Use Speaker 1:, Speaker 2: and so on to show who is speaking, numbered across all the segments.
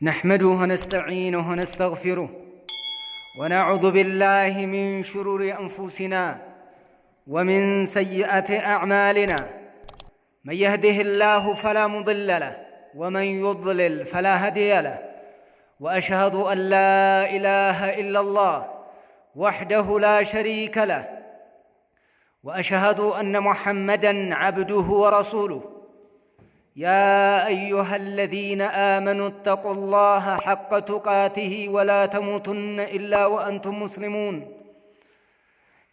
Speaker 1: نحمده ونستعينه ونستغفره ونعوذ بالله من شرور أنفسنا ومن سيئات أعمالنا. من يهده الله فلا مضل له ومن يضلل فلا هادي له. وأشهد أن لا إله إلا الله وحده لا شريك له. وأشهد أن محمدًا عبده ورسوله. يا أيها الذين آمنوا اتقوا الله حق تقاته ولا تموتن إلا وأنتم مسلمون.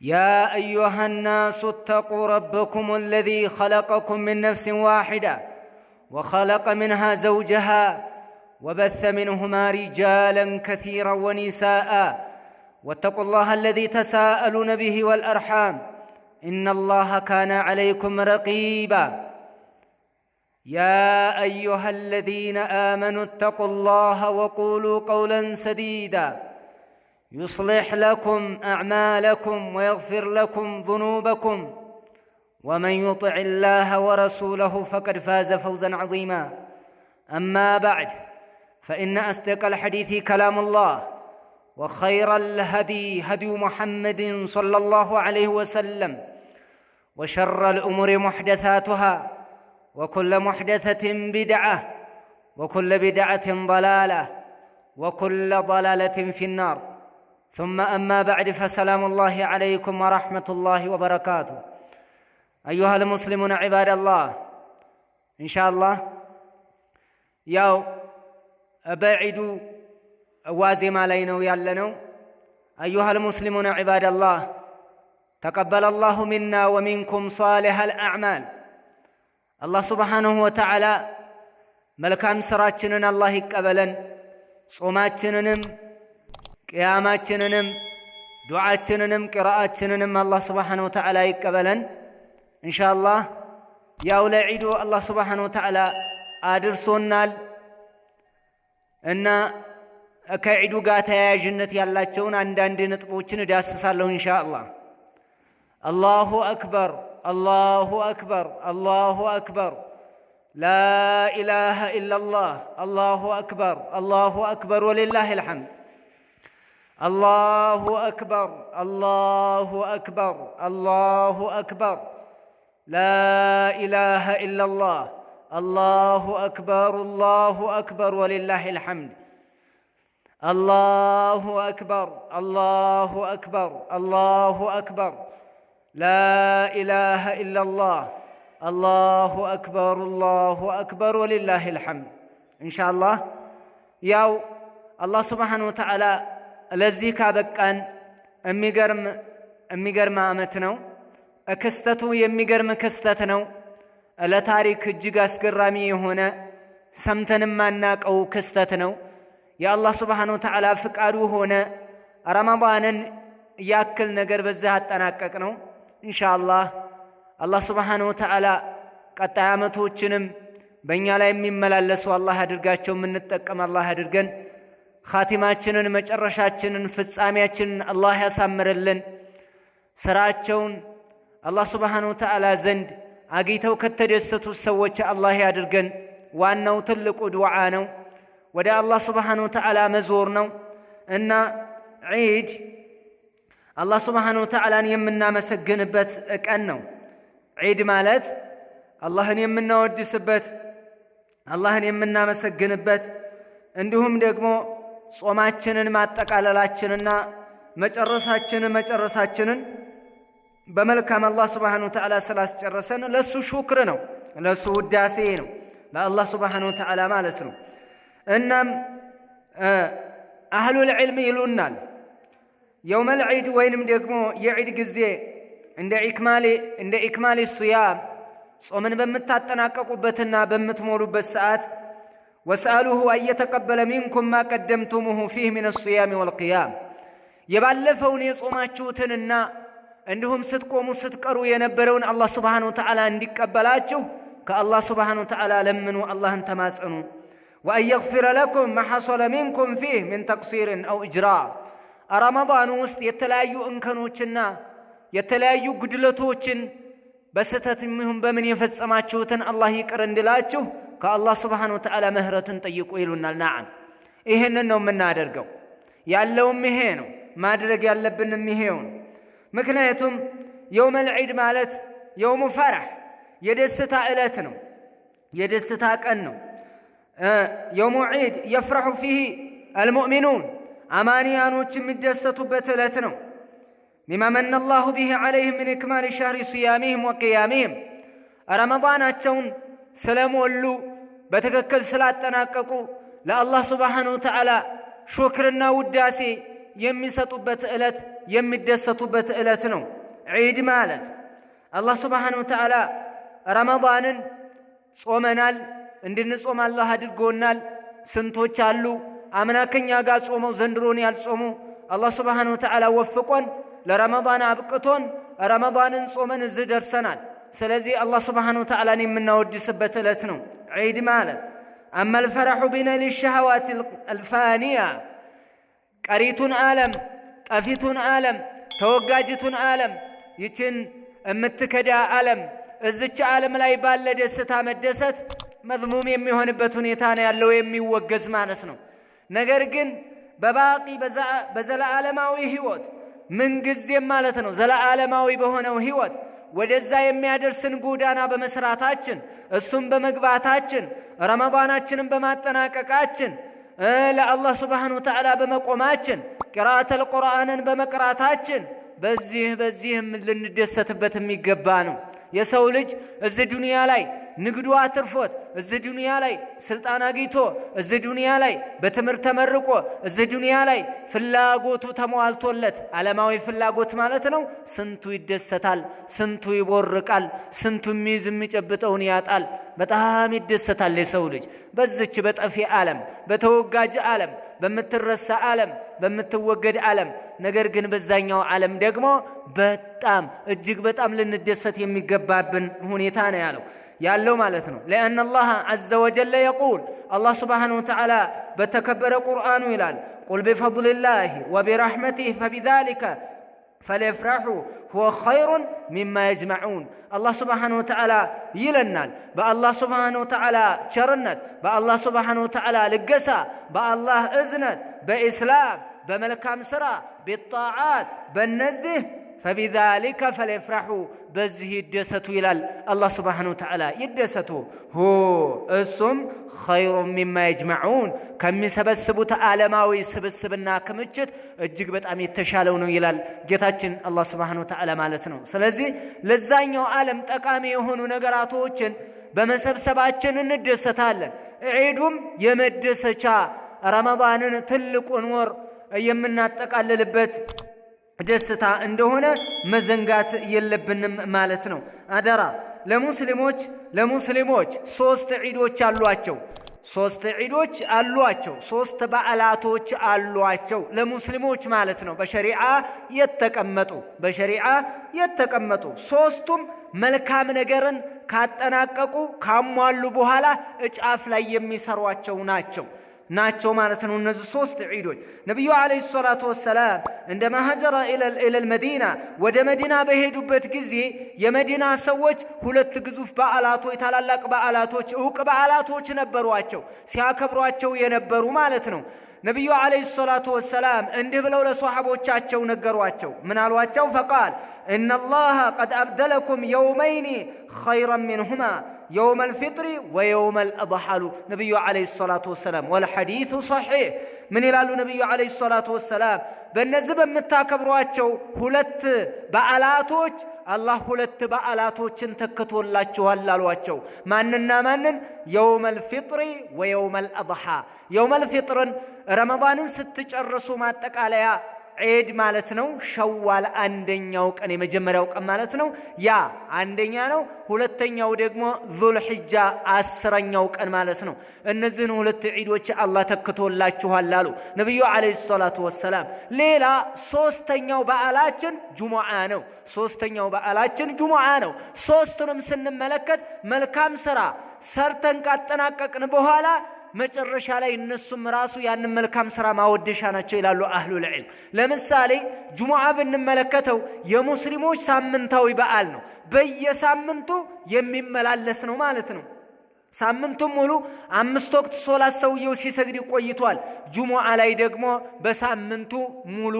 Speaker 1: يا أيها الناس اتقوا ربكم الذي خلقكم من نفس واحدة وخلق منها زوجها وبث منهما رجالا كثيرا ونساء واتقوا الله الذي تساءلون به والأرحام إن الله كان عليكم رقيبا. يا أيها الذين آمنوا اتقوا الله وقولوا قولا سديدا يصلح لكم أعمالكم ويغفر لكم ذنوبكم ومن يطع الله ورسوله فقد فاز فوزا عظيما. أما بعد فإن أصدق الحديث كلام الله وخير الهدي هدي محمد صلى الله عليه وسلم وشر الأمور محدثاتها وكل محدثة بدعة وكل بدعة ضلالة وكل ضلالة في النار. ثم أما بعد فسلام الله عليكم ورحمة الله وبركاته. أيها المسلمون عباد الله، إن شاء الله ياو أبعدوا وازم علينا ويالنا. أيها المسلمون عباد الله، تقبل الله منا ومنكم صالح الأعمال. الله سبحانه وتعالى ملكام سراتشنن الله يقبلن، صوماتشننم قياماتشننم دعاتشننم قراءاتشننم الله سبحانه وتعالى يقبلن إن شاء الله. ያው ለዒዱ አላህ Subhanahu Wa Ta'ala አድርሶናል እና ከዒዱ ጋር ተያያዥነት ያላቸውን አንዳንድ ነጥቦችን ዳስሳለሁ ኢንሻአላህ። አላሁ አክበር الله أكبر الله أكبر لا إله إلا الله الله أكبر الله أكبر ولله الحمد. الله أكبر الله أكبر الله أكبر لا إله إلا الله الله أكبر الله أكبر ولله الحمد. الله أكبر الله أكبر الله أكبر لا إله إلا الله الله أكبر الله أكبر ولله الحمد. إن شاء الله ياو الله سبحانه وتعالى لذي كابكان أميقرم آمتنو أكستتو يميقرم كستتنو ألا تاريك الجيغاس قرامي هنا سمتن ماناك أو كستتنو. يا الله سبحانه وتعالى فكارو هنا رمضانا ياكل نقر بزهات تناككنو إن شاء الله. الله سبحانه وتعالى قطعامتوچنم በእኛ ላይ የሚመላለሱ አላህ አድርጋቸው። ምንጠቀም አላህ አድርገን። ኻቲማችንን መጨረሻችንን ፍጻሜያችንን አላህ ያሳምርልን። ስራቸውን አላህ Subhanahu Wa Ta'ala ዘንድ አግኝተው ከተደሰቱ ሰዎች አላህ ያድርገን። ዋናው ትልቁ ዱዓ ነው፣ ወደ አላህ Subhanahu Wa Ta'ala መዞር ነው እና ዒድ አላህ Subhanahu Wa Ta'ala የምናመሰግንበት ቀን ነው። ዒድ ማለት አላህን የምናወድስበት፣ አላህን የምናመሰግንበት፣ እንዲሁም ደግሞ ጾማችንን ማጠቃለላችንና መጨረሳችንን በመልካም አላህ Subhanahu Wa Ta'ala ስላስጨረሰን ለሱ ሹክር ነው፣ ለሱ ውዳሴ ነው ለአላህ Subhanahu Wa Ta'ala ማለት ነው። እናም አህሉል ዒልም ይሉናል يوم العيد وينم ديكمو يعيد غزي عند إكمال الصيام ጾምን በመታጠናቀቁበትና በመትሞሉበት ሰዓት وسألوه أن يتقبل منكم ما قدمتموه فيه من الصيام والقيام የባለፈውን የጾማችሁትንና እንዲሁም ስትቆሙ ስትቀሩ የነበረውን አላህ Subhanahu Wa Ta'ala እንዲቀበላችሁ ከአላህ Subhanahu Wa Ta'ala ለምኑ፣ አላህን ተማጸኑ። وأن يغفر لكم ما حصل منكم فيه من تقصير أو إجراء رمضان ውስጥ የተለያዩ እንከኖችና የተለያዩ ጉድለቶችን በስተትም ይሁን በምን የፈጸማችሁትን አላህ ይቅር እንዲላችሁ ከአላህ Subhanahu Wa Ta'ala ምህረትን ጠይቁ ይሉናል። ነዓም ይሄንን ነው የምናደርገው። ያለውም ይሄ ነው፣ ማድረግ ያለብንም ይሄው ነው። ምክንያቱም የውመል ዒድ ማለት የውሙ ፈርህ የደስታ ዕለት ነው፣ የደስታ ቀን ነው። የውሙ ዒድ የፍረሑ ፊህ አልሙእሚኑን አማንያኖች የሚደሰቱበት ዕለት ነው። ቢማ መነ አላሁ ቢሂ ዐለይሂም ሚን ኢክማል ሸህሪ ሲያሚሂም ወቅያሚሂም ረመዳናቸውን ስለሞሉ በትክክል ስላጠናቀቁ ለአላህ ሱብሓነሁ ወተዓላ ሹክርና ውዳሴ የሚሰጡበት ዕለት የሚደሰቱበት ዕለት ነው ዒድ ማለት። አላህ ሱብሓነሁ ወተዓላ ረመዳንን ጾመናል እንድንጾም አላህ አድርጎናል። ስንቶች አሉ አምና ከኛ ጋር ጾመው ዘንድሮን ያልጾሙ። አላህ ሱብሓነሁ ወተዓላ ወፍቆን ለረመዳን አብቅቶን ረመዳንን ጾመን እዚህ ደርሰናል። ስለዚህ አላህ ሱብሓነሁ ወተዓላን የምናወድስበት ዕለት ነው ዒድ ማለት። አማ አልፈረሑ ቢነይል ሸህዋት አልፋኒያ ቀሪቱን ዓለም ጠፊቱን ዓለም ተወጋጅቱን ዓለም ይችን የምትከዳ ዓለም እዚች ዓለም ላይ ባለ ደስታ መደሰት መዝሙም የሚሆንበት ሁኔታ ነው ያለው፣ የሚወገዝ ማለት ነው። ነገር ግን በባቂ በዘለዓለማዊ ህይወት ምንጊዜም ማለት ነው ዘለዓለማዊ በሆነው ህይወት ወደዛ የሚያደርስን ጎዳና በመስራታችን እሱም በመግባታችን ረመዳናችንን በማጠናቀቃችን ለአላህ ሱብሓነሁ ወተዓላ በመቆማችን ቂራአተል ቁርአንን በመቅራታችን በዚህም ልንደሰትበት የሚገባ ነው። የሰው ልጅ እዚህ ዱንያ ላይ ንግዱ አትርፎት እዚህ ዱንያ ላይ ስልጣን አግኝቶ እዚህ ዱንያ ላይ በትምህርት ተመርቆ እዚህ ዱንያ ላይ ፍላጎቱ ተሟልቶለት ዓለማዊ ፍላጎት ማለት ነው ስንቱ ይደሰታል፣ ስንቱ ይቦርቃል፣ ስንቱ የሚይዝ የሚጨብጠውን ያጣል። በጣም ይደሰታል የሰው ልጅ በዚች በጠፊ ዓለም በተወጋጅ ዓለም በምትረሳ ዓለም በምትወገድ ዓለም። ነገር ግን በዛኛው ዓለም ደግሞ በጣም እጅግ በጣም ልንደሰት የሚገባብን ሁኔታ ነው ያለው ማለት ነው። لأن الله عز وجل يقول الله سبحانه وتعالى بتكبر قرآن ይላል قل بفضل الله وبرحمته فبذلك فليفرحوا هو خير مما يجمعون الله سبحانه وتعالى ይለናል። በአላህ سبحانه وتعالى ቸርነት በአላህ سبحانه وتعالى ልገሳ በአላህ እዝነት በኢስላም በመልካም ስራ بالطاعات በእነዚህ فبذلك فليفرحوا በዚህ ይደሰቱ ይላል አላህ سبحانه وتعالى ይደሰቱ هو እሱም خير مما يجمعون ከሚሰበስቡት ዓለማዊ ስብስብና ክምችት እጅግ በጣም የተሻለው ነው ይላል ጌታችን አላህ سبحانه وتعالى ማለት ነው። ስለዚህ ለዛኛው ዓለም ጠቃሚ የሆኑ ነገራቶችን በመሰብሰባችን እንደሰታለን። ዒዱም የመደሰቻ ረመዳንን ትልቁን ወር የምናጠቃልልበት ደስታ እንደሆነ መዘንጋት የለብንም ማለት ነው። አደራ ለሙስሊሞች ሶስት ዒዶች አሏቸው። ሶስት በዓላቶች አሏቸው ለሙስሊሞች ማለት ነው። በሸሪዓ የተቀመጡ ሶስቱም መልካም ነገርን ካጠናቀቁ ካሟሉ በኋላ እጫፍ ላይ የሚሰሯቸው ናቸው ማለት ነው። እነዚህ ሶስት ዒዶች ነብዩ አለይሂ ሰላቱ ወሰላም እንደማ ሀጀረ ኢለል መዲና ወደ መዲና በሄዱበት ጊዜ የመዲና ሰዎች ሁለት ግዙፍ በዓላቶች ታላላቅ በዓላቶች ዕውቅ በዓላቶች ነበሯቸው ሲያከብሯቸው የነበሩ ማለት ነው። ነብዩ አለይሂ ሰላቱ ወሰላም እንዲህ ብለው ለሷሐቦቻቸው ነገሯቸው። ምን አሏቸው? ፈቃል إن الله قد أبدلكم يومين خيرا منهما يوم الفطر ويوم الأضحى نبي عليه الصلاة والسلام والحديث صحيح من يلالو نبي عليه الصلاة والسلام بالنزب متاكبرواتشو ሁለት በዓላቶች አላህ ሁለት በዓላቶችን ተከቶላችኋል አሏቸው። ማንና ማንን? يوم الفطر ويوم الأضحى يوم الفطر ረመዳንን ስትጨርሱ ማጠቃለያ ዒድ ማለት ነው። ሸዋል አንደኛው ቀን የመጀመሪያው ቀን ማለት ነው። ያ አንደኛ ነው። ሁለተኛው ደግሞ ዙልሂጃ 10ኛው ቀን ማለት ነው። እነዚህን ሁለት ዒዶች አላህ ተከቶላችኋል አሉ ነብዩ አለይሂ ሰላቱ ወሰላም። ሌላ ሶስተኛው በዓላችን ጁሙዓ ነው። ሶስቱንም ስንመለከት መልካም ስራ ሰርተን ካጠናቀቅን በኋላ መጨረሻ ላይ እነሱም ራሱ ያንን መልካም ስራ ማወደሻ ናቸው ይላሉ አህሉል ዒልም። ለምሳሌ ጁሙዓ ብንመለከተው የሙስሊሞች ሳምንታዊ በዓል ነው። በየሳምንቱ የሚመላለስ ነው ማለት ነው። ሳምንቱም ሙሉ 5 ወቅት ሶላት ሰውየው ሲሰግድ ቆይቷል። ጁሙዓ ላይ ደግሞ በሳምንቱ ሙሉ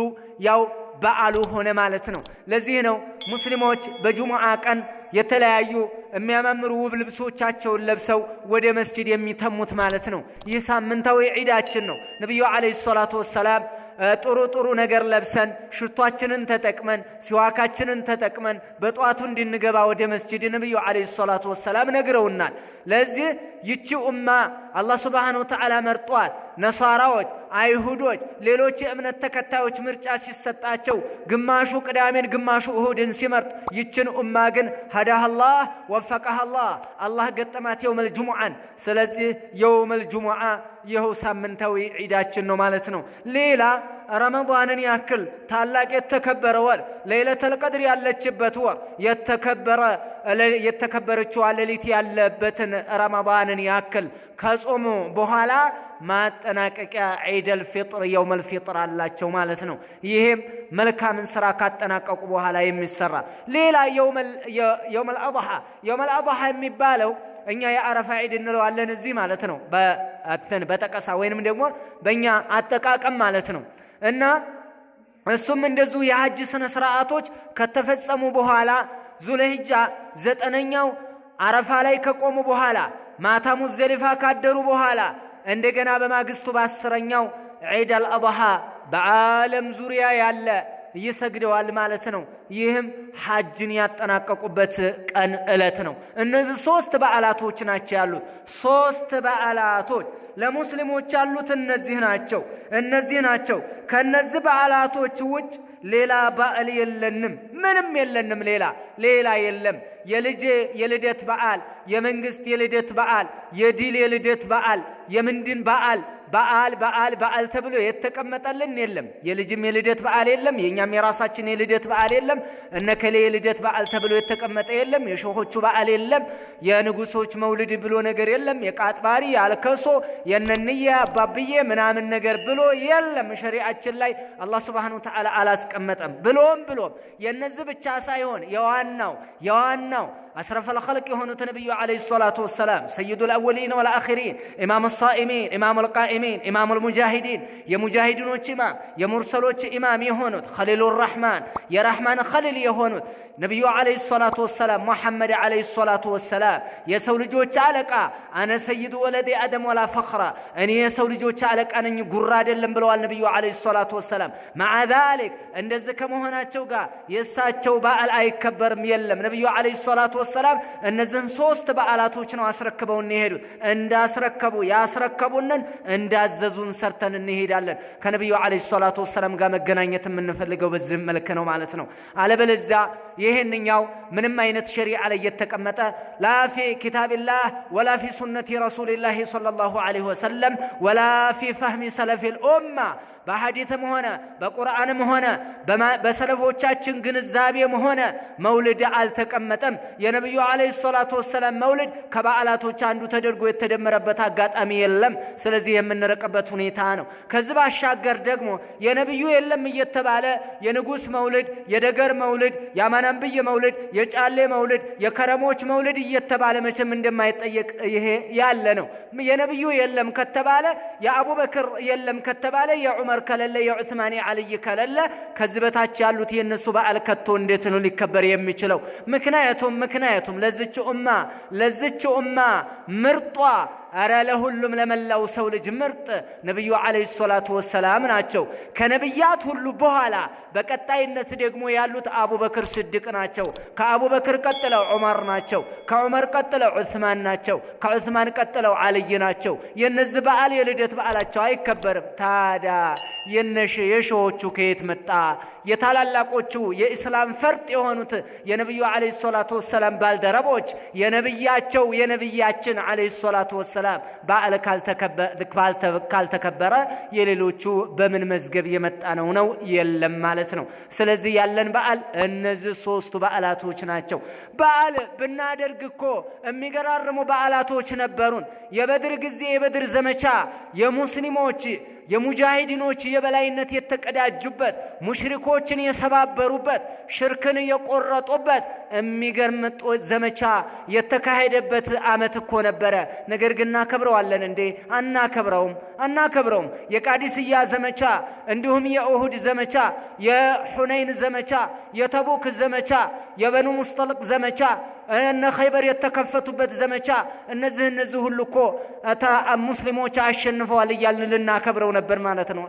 Speaker 1: ያው በዓሉ ሆነ ማለት ነው። ለዚህ ነው ሙስሊሞች በጁሙዓ ቀን የተለያዩ የሚያማምሩ ውብ ልብሶቻቸውን ለብሰው ወደ መስጂድ የሚተሙት ማለት ነው። ይህ ሳምንታዊ ዒዳችን ነው። ነብዩ አለይሂ ሰላቱ ወሰላም ጥሩ ነገር ለብሰን ሽቷችንን ተጠቅመን ሲዋካችንን ተጠቅመን በጧቱ እንድንገባ ወደ መስጂድ ነብዩ አለይሂ ሰላቱ ወሰላም ነግረውናል። ለዚህ ይቺ ኡማ አላህ Subhanahu Wa Ta'ala መርጧል። ነሳራዎች፣ አይሁዶች፣ ሌሎች የእምነት ተከታዮች ምርጫ ሲሰጣቸው ግማሹ ቅዳሜን ግማሹ እሁድን ሲመርጥ ይችን ኡማ ግን هداها الله وفقها الله አላህ ገጠማት የውመል ጁሙዓን። ስለዚህ የውመል ጁሙዓ ይኸው ሳምንታዊ ዒዳችን ነው ማለት ነው። ሌላ ረመዳንን ያክል ታላቅ የተከበረ ወር ለይለቱል ቀድር ያለችበት ወር የተከበረችው ሌሊት ያለበትን ረመዳንን ያክል ከጾሙ በኋላ ማጠናቀቂያ ዒደል ፊጥር የውመል ፊጥር አላቸው ማለት ነው። ይሄም መልካምን ስራ ካጠናቀቁ በኋላ የሚሰራ ሌላ የውመል አድሃ የሚባለው እኛ የአረፋ ዒድ እንለዋለን እዚህ ማለት ነው። በጠቀሳ ወይንም ደግሞ በእኛ አጠቃቀም ማለት ነው። እና እሱም እንደዚሁ የሐጅ ስነ ስርዓቶች ከተፈጸሙ በኋላ ዙልሂጃ 9ኛው አረፋ ላይ ከቆሙ በኋላ ማታ ሙዝደሊፋ ካደሩ በኋላ እንደገና በማግስቱ በ10ኛው ዒደል አድሃ በዓለም ዙሪያ ያለ ይሰግደዋል ማለት ነው። ይህም ሐጅን ያጠናቀቁበት ቀን እለት ነው። እነዚህ 3 በዓላቶች ናቸው ያሉት። 3 በዓላቶች ለሙስሊሞች ያሉት እነዚህ ናቸው። ከነዚህ በዓላቶች ውጭ ሌላ በዓል የለንም፣ ምንም የለንም። ሌላ የለም። የልጅ የልደት በዓል፣ የመንግስት የልደት በዓል፣ የዲል የልደት በዓል፣ የምንድን በዓል ተብሎ የተቀመጠልን የለም። የልጅም የልደት በዓል የለም። የኛም የራሳችን የልደት በዓል የለም። እነከሌ የልደት በዓል ተብሎ የተቀመጠ የለም። የሾሆቹ በዓል የለም። የንጉሶች መውሊድ ብሎ ነገር የለም። የቃጥባሪ ያልከሶ የነንየ አባብዬ ምናምን ነገር ብሎ የለም። ሸሪዓችን ላይ አላህ Subhanahu Wa Ta'ala አላስቀመጠም። ብሎም የነዚህ ብቻ ሳይሆን የዋናው أشرف الخلق يهونت النبي عليه الصلاة والسلام سيد الأولين والآخرين إمام الصائمين إمام القائمين إمام المجاهدين يا مجاهدون وإمام يا مرسلون إمام يهونت خليل الرحمن يا رحمن خليل يهونت نبي عليه الصلاة والسلام محمد عليه الصلاة والسلام يا سول جوج عليك أنا سيد ولد آدم ولا فخر أني يا سول جوج عليك أنا جراد اللي النبي عليه الصلاة والسلام مع ذلك عند الزكاة مهنا توجا يسات توبا الأي كبر ميلم نبي عليه الصلاة والسلام እነዚህን 3 በዓላቶች ነው አስረክበው እንሄዱት። እንዳስረከቡ ያስረከቡንን እንዳዘዙን ሰርተን እንሄዳለን። ከነብዩ አለይሂ ሰላቱ ወሰለም ጋር መገናኘት የምንፈልገው በዚህ መልኩ ነው ማለት ነው። አለበለዚያ ይሄንኛው ምንም አይነት ሸሪዓ ላይ የተቀመጠ لا في كتاب الله ولا في سنة رسول الله صلى الله عليه وسلم ولا في فهم سلف الأمة በሐዲስም ሆነ በቁርአንም ሆነ በሰለፎቻችን ግንዛቤም ሆነ መውሊድ አልተቀመጠም። የነብዩ አለይሂ ሰላቱ ወሰለም መውሊድ ከበዓላቶች አንዱ ተደርጎ የተደመረበት አጋጣሚ የለም። ስለዚህ የምንረቀበት ሁኔታ ነው። ከዚህ ባሻገር ደግሞ የነብዩ የለም እየተባለ የንጉስ መውሊድ፣ የደገር መውሊድ፣ የአማናንብይ መውሊድ፣ የጫሌ መውሊድ፣ የከረሞች መውሊድ እየተባለ መቼም እንደማይጠየቅ ይሄ ያለ ነው። የነብዩ የለም ከተባለ የአቡበክር የለም ከተባለ የዑመር ከለለ የዑስማን የዓሊ ከለለ ከዚህ በታች ያሉት የነሱ በዓል ከቶ እንዴት ነው ሊከበር የሚችለው? ምክንያቱም ለዚች ኡማ ምርጧ አረ ለሁሉም ለመላው ሰው ልጅ ምርጥ ነብዩ አለይሂ ሰላቱ ወሰላም ናቸው። ከነብያት ሁሉ በኋላ በቀጣይነት ደግሞ ያሉት አቡበክር ሲድቅ ናቸው። ከአቡበክር ቀጥለው ዑመር ናቸው። ከዑመር ቀጥለው ዑስማን ናቸው። ከዑስማን ቀጥለው ዓሊ ናቸው። የነዚህ በዓል የልደት በዓላቸው አይከበርም። ታዲያ የሾዎቹ ከየት መጣ? የታላላቆቹ የኢስላም ፈርጥ የሆኑት የነብዩ አለይሂ ሰላቱ ወሰላም ባልደረቦች የነብያችን አለይሂ ሰላቱ ወሰላም በዓል ካልተከበረ የሌሎቹ በምን መዝገብ የመጣ ነው የለም ማለት ነው። ስለዚህ ያለን በዓል እነዚህ 3 በዓላቶች ናቸው። በዓል ብናደርግ እኮ የሚገራርሙ በዓላቶች ነበሩን። የበድር ጊዜ የበድር ዘመቻ የሙስሊሞች የሙጃሂዲኖች የበላይነት የተቀዳጁበት ሙሽሪኮችን የሰባበሩበት ሽርክን የቆረጡበት የሚገርም ዘመቻ የተካሄደበት ዓመት እኮ ነበረ። ነገር ግን እናከብረዋለን እንዴ? አናከብረውም። የቃዲስያ ዘመቻ እንዲሁም የኡሁድ ዘመቻ፣ የሁነይን ዘመቻ፣ የተቡክ ዘመቻ፣ የበኑ ሙስጠልቅ ዘመቻ፣ እነ ኸይበር የተከፈቱበት ዘመቻ እነዚህ ሁሉ እኮ ሙስሊሞች አሸንፈዋል እያልን ልናከብረው ነበር ማለት ነው።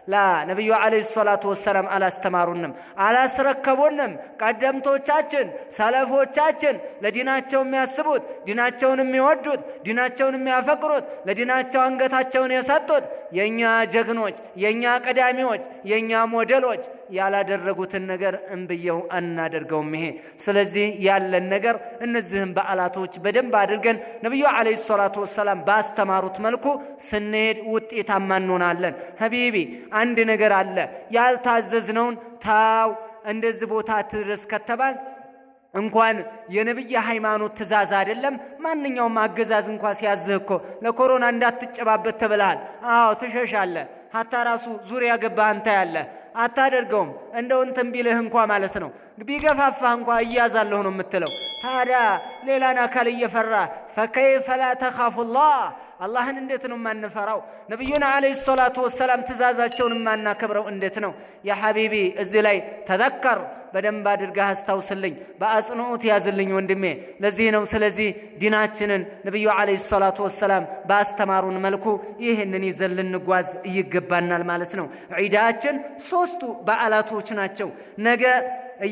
Speaker 1: ላ ነብዩ አለይሂ ሰላቱ ወሰላም አላስተማሩንም፣ አላስረከቡንም። ቀደምቶቻችን ሰለፎቻችን ለዲናቸው የሚያስቡት፣ ዲናቸውን የሚወዱት፣ ዲናቸውን የሚያፈቅሩት፣ ለዲናቸው አንገታቸውን የሰጡት የኛ ጀግኖች፣ የኛ ቀዳሚዎች፣ የኛ ሞዴሎች ያላደረጉትን ነገር እንብየው አናደርገውም። ይሄ ስለዚህ ያለን ነገር እነዚህን በዓላቶች በደንብ አድርገን ነብዩ አለይሂ ሰላቱ ወሰላም ባስተማሩት መልኩ ስንሄድ ውጤታማ እንሆናለን። ሀቢቢ አንድ ነገር አለ፣ ያልታዘዝነውን ታው እንደዚህ ቦታ ትድረስ ከተባል እንኳን የነብይ ሃይማኖት ትእዛዝ አይደለም ማንኛውም አገዛዝ እንኳን ሲያዝህ እኮ ለኮሮና እንዳትጨባበት ተብለሃል። አዎ ትሸሻለህ። ሀታ ራሱ ዙሪያ ገባህ አንተ ያለ አታደርገውም። እንደው እንትን ቢልህ እንኳን ማለት ነው ቢገፋፋህ እንኳን እያዛለሁ ነው የምትለው። ታዲያ ሌላን አካል እየፈራ ፈከይፈ ላ ተኻፉላህ አላህን እንዴት ነው የማንፈራው? ነብዩና አለይሂ ሰላቱ ወሰላም ትእዛዛቸውን የማናከብረው እንዴት ነው? ያ ሐቢቢ እዚህ ላይ ተዘከር፣ በደንብ አድርገህ አስታውስልኝ፣ በአጽንኦት ያዝልኝ ወንድሜ። ለዚህ ነው ስለዚህ ዲናችንን ነብዩ አለይሂ ሰላቱ ወሰላም ባስተማሩን መልኩ ይህንን ይዘን ልንጓዝ ይገባናል ማለት ነው። ዒዳችን ሶስቱ በዓላቶች ናቸው። ነገ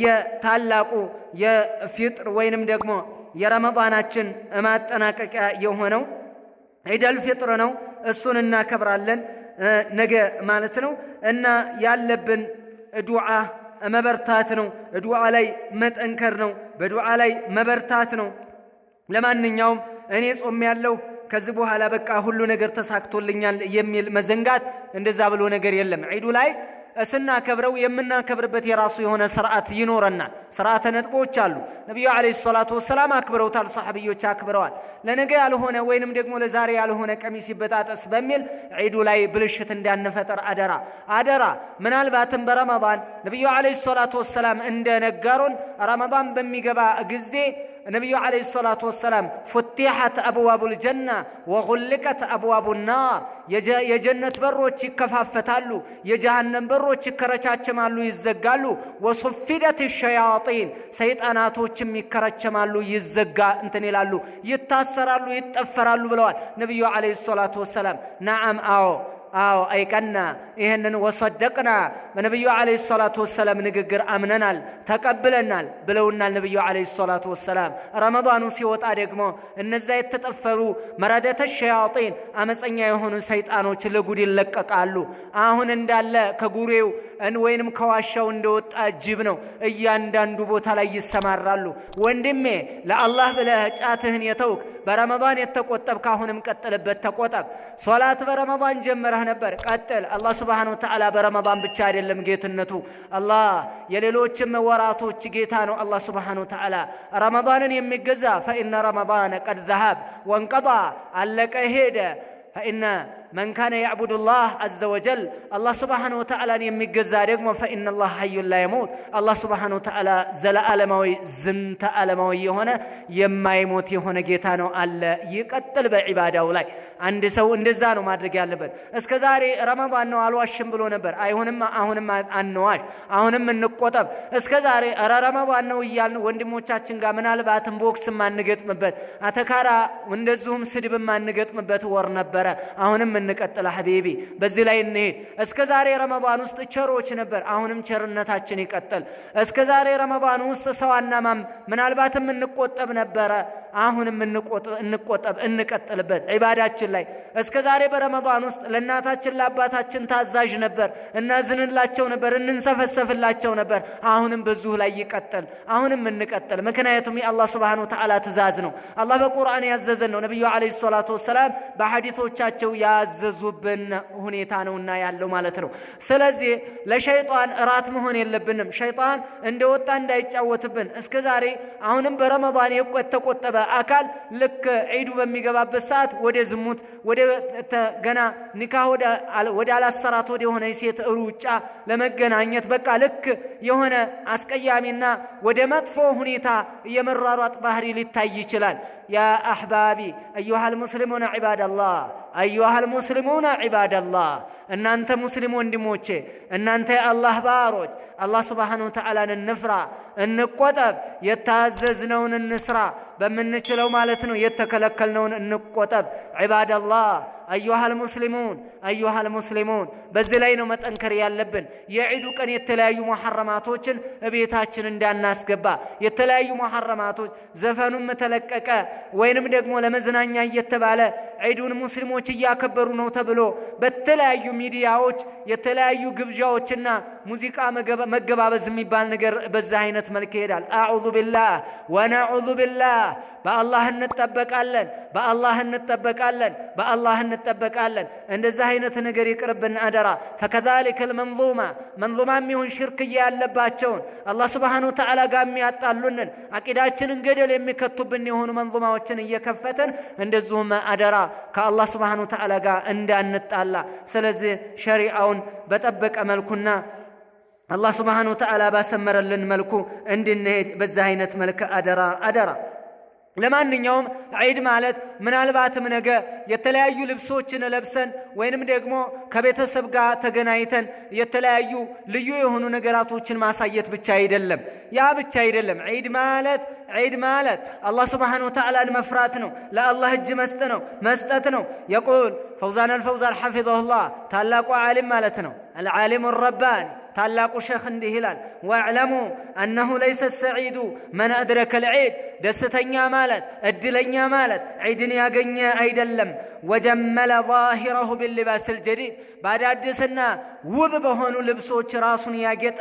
Speaker 1: የታላቁ የፊጥር ወይንም ደግሞ የረመዳናችን ማጠናቀቂያ የሆነው ዒደል ፊጥር ነው። እሱን እናከብራለን ነገ ማለት ነው። እና ያለብን ዱዓ መበርታት ነው። ዱዓ ላይ መጠንከር ነው። በዱዓ ላይ መበርታት ነው። ለማንኛውም እኔ ጾም ያለው ከዚህ በኋላ በቃ ሁሉ ነገር ተሳክቶልኛል የሚል መዘንጋት እንደዛ ብሎ ነገር የለም። ዒዱ ላይ ስናከብረው የምናከብርበት የራሱ የሆነ ስርዓት ይኖረናል። ስርዓተ ነጥቦች አሉ። ነብዩ አለይሂ ሰላቱ ወሰላም አክብረውታል፣ ሰሃቢዎች አክብረዋል። ለነገ ያልሆነ ወይንም ደግሞ ለዛሬ ያልሆነ ቀሚስ ይበጣጠስ በሚል ዒዱ ላይ ብልሽት እንዳንፈጠር አደራ። ምናልባትም በረመዳን ነብዩ አለይሂ ሰላቱ ወሰላም እንደነገሩን ረመዳን በሚገባ ጊዜ ነብዩ አለይሂ ሰላቱ ወሰላም ፉቲሐት አብዋቡል ጀና ወጉልቀት አብዋቡን ናር፣ የጀነት በሮች ይከፋፈታሉ፣ የጀሃነም በሮች ይከረቻቸማሉ፣ ይዘጋሉ። ወሱፊደት ሸያጢን፣ ሰይጣናቶችም ይከረቸማሉ፣ እንትን ይላሉ፣ ይታሰራሉ፣ ይጠፈራሉ ብለዋል ነብዩ አለይሂ ሰላቱ ወሰላም። ነዓም አዎ አይቀና ይሄንን ወሰደቅና በነብዩ አለይሂ ሰላቱ ወሰላም ንግግር አምነናል ተቀብለናል ብለውናል ነብዩ አለይሂ ሰላቱ ወሰላም። ረመዳኑ ሲወጣ ደግሞ እነዛ የተጠፈሩ መረደተ ሸያጢን አመፀኛ የሆኑ ሰይጣኖች ለጉድ ይለቀቃሉ። አሁን እንዳለ ከጉሬው ወይንም ከዋሻው እንደወጣ ጅብ ነው እያንዳንዱ ቦታ ላይ ይሰማራሉ። ወንድሜ ለአላህ ብለህ ጫትህን የተውክ በረመዳን የተቆጠብክ አሁንም ቀጥልበት፣ ተቆጠብ። ሶላት በረመዳን ጀመረህ ነበር፣ ቀጥል። አላህ Subhanahu Wa Ta'ala በረመዳን ብቻ አይደለም ጌትነቱ፣ አላህ የሌሎችም ወራቶች ጌታ ነው። አላህ Subhanahu Wa Ta'ala ረመዳንን የሚገዛ فإن رمضان قد ذهب وانقضى አለቀ ሄደ። فإن من كان يعبد الله عز وجل الله سبحانه وتعالى يمجزا ደግሞ فإن الله حي لا يموت الله سبحانه وتعالى ዘላለማዊ ዝንተ ዓለማዊ የሆነ የማይሞት የሆነ ጌታ ነው አለ። ይቀጥል በዒባዳው ላይ አንድ ሰው እንደዛ ነው ማድረግ ያለበት። እስከዛሬ ረመዳን ነው አልዋሽም ብሎ ነበር። አሁንም አንዋሽ፣ አሁንም እንቆጠብ። እስከዛሬ ረመዳን ነው እያልን ወንድሞቻችን ጋር ምናልባትም ቦክስ ማንገጥምበት አተካራ እንደዚሁም ስድብ ማንገጥምበት ወር ነበረ። አሁንም እንቀጥል ሐቢቢ፣ በዚህ ላይ እንሄድ። እስከዛሬ ረመዳን ውስጥ ቸሮች ነበር፣ አሁንም ቸርነታችን ይቀጥል። እስከዛሬ ረመዳን ውስጥ ሰዋናማም ምናልባትም እንቆጠብ ነበረ፣ አሁንም እንቆጠብ፣ እንቀጥልበት ዒባዳችን ላይ። እስከዛሬ በረመዳን ውስጥ ለእናታችን ለአባታችን ታዛዥ ነበር፣ እናዝንላቸው ነበር፣ እንንሰፈሰፍላቸው ነበር። አሁንም በዚሁ ላይ ይቀጥል፣ አሁንም እንቀጥል። ምክንያቱም የአላህ Subhanahu Wa Ta'ala ትእዛዝ ነው። አላህ በቁርአን ያዘዘን ነው። ነብዩ አለይሂ ሰላቱ ወሰላም በሐዲሶቻቸው ያዘዙብን ሁኔታ ነውና ያለው ማለት ነው። ስለዚህ ለሸይጣን እራት መሆን የለብንም። ሸይጣን እንደወጣ እንዳይጫወትብን። እስከዛሬ አሁንም በረመዳን የተቆጠበ አካል ልክ ዒዱ በሚገባበት ሰዓት ወደ ዝሙት፣ ወደ ገና ኒካህ ወደ አላሰራት ወደ ሆነ ሴት ሩጫ ለመገናኘት በቃ ልክ የሆነ አስቀያሚና ወደ መጥፎ ሁኔታ የመራሯጥ ባህሪ ሊታይ ይችላል። يا أحبابي أيها المسلمون عباد الله أيها المسلمون عباد الله أن أنت مسلم وندموتش أن أنت الله باروج الله سبحانه وتعالى النفرة النقطب يتعززنون النسرة بمنشلو مالتنا يتكلكلنون النقطب عباد الله أيها المسلمون أيها المسلمون بزلينو متأنكر ياللبن يعيدو كان يتلايو محرماتوچن بيتاچن اندان ناس قبا يتلايو محرماتوچ زفانو متلككا وينم دقمو لمزنانيا يتبالا عيدون مسلموچ ياكبرو نو تبلو بتلايو ميدياوچ يتلايو قبجاوچنا موسيقى مقبابز ميبال نقر بزاينة ملكيدال أعوذ بالله ونعوذ بالله بالله نتبقالن بالله نتبقالن بالله نتبقالن عند زاينة نقر يقربن أدرا فكذلك منظومة ميهون شركية اللباتشون الله سبحانه وتعالى قام يطالونن عقيداتشن انقدل يمكتبن يهون منظومة وچن يكفتن عند الزوم أدرا كالله سبحانه وتعالى قام اندان نتالا سلزي شريعون بتبق أملكنا الله سبحانه وتعالى باسمر لن ملكو عند النهيد بزاينة ملك أدرا ለማንኛውም ዒድ ማለት ምናልባትም ነገ የተለያዩ ልብሶችን ለብሰን ወይንም ደግሞ ከቤተሰብ ጋር ተገናኝተን የተለያዩ ልዩ የሆኑ ነገራቶችን ማሳየት ብቻ አይደለም። ያ ብቻ አይደለም። ዒድ ማለት አላህ Subhanahu Wa Ta'ala መፍራት ነው። ለአላህ እጅ መስጠት ነው። يقول فوزان الفوزان حفظه الله ታላቁ ዓሊም ማለት ነው። العالم الرباني ታላቁ ሸኽ እንዲህ ይላል واعلموا انه ليس السعيد من ادرك العيد ደስተኛ ማለት እድለኛ ማለት ዒድን ያገኘ አይደለም وجمل ظاهره باللباس الجديد ባዳድስና ውብ በሆኑ ልብሶች ራሱን ያጌጠ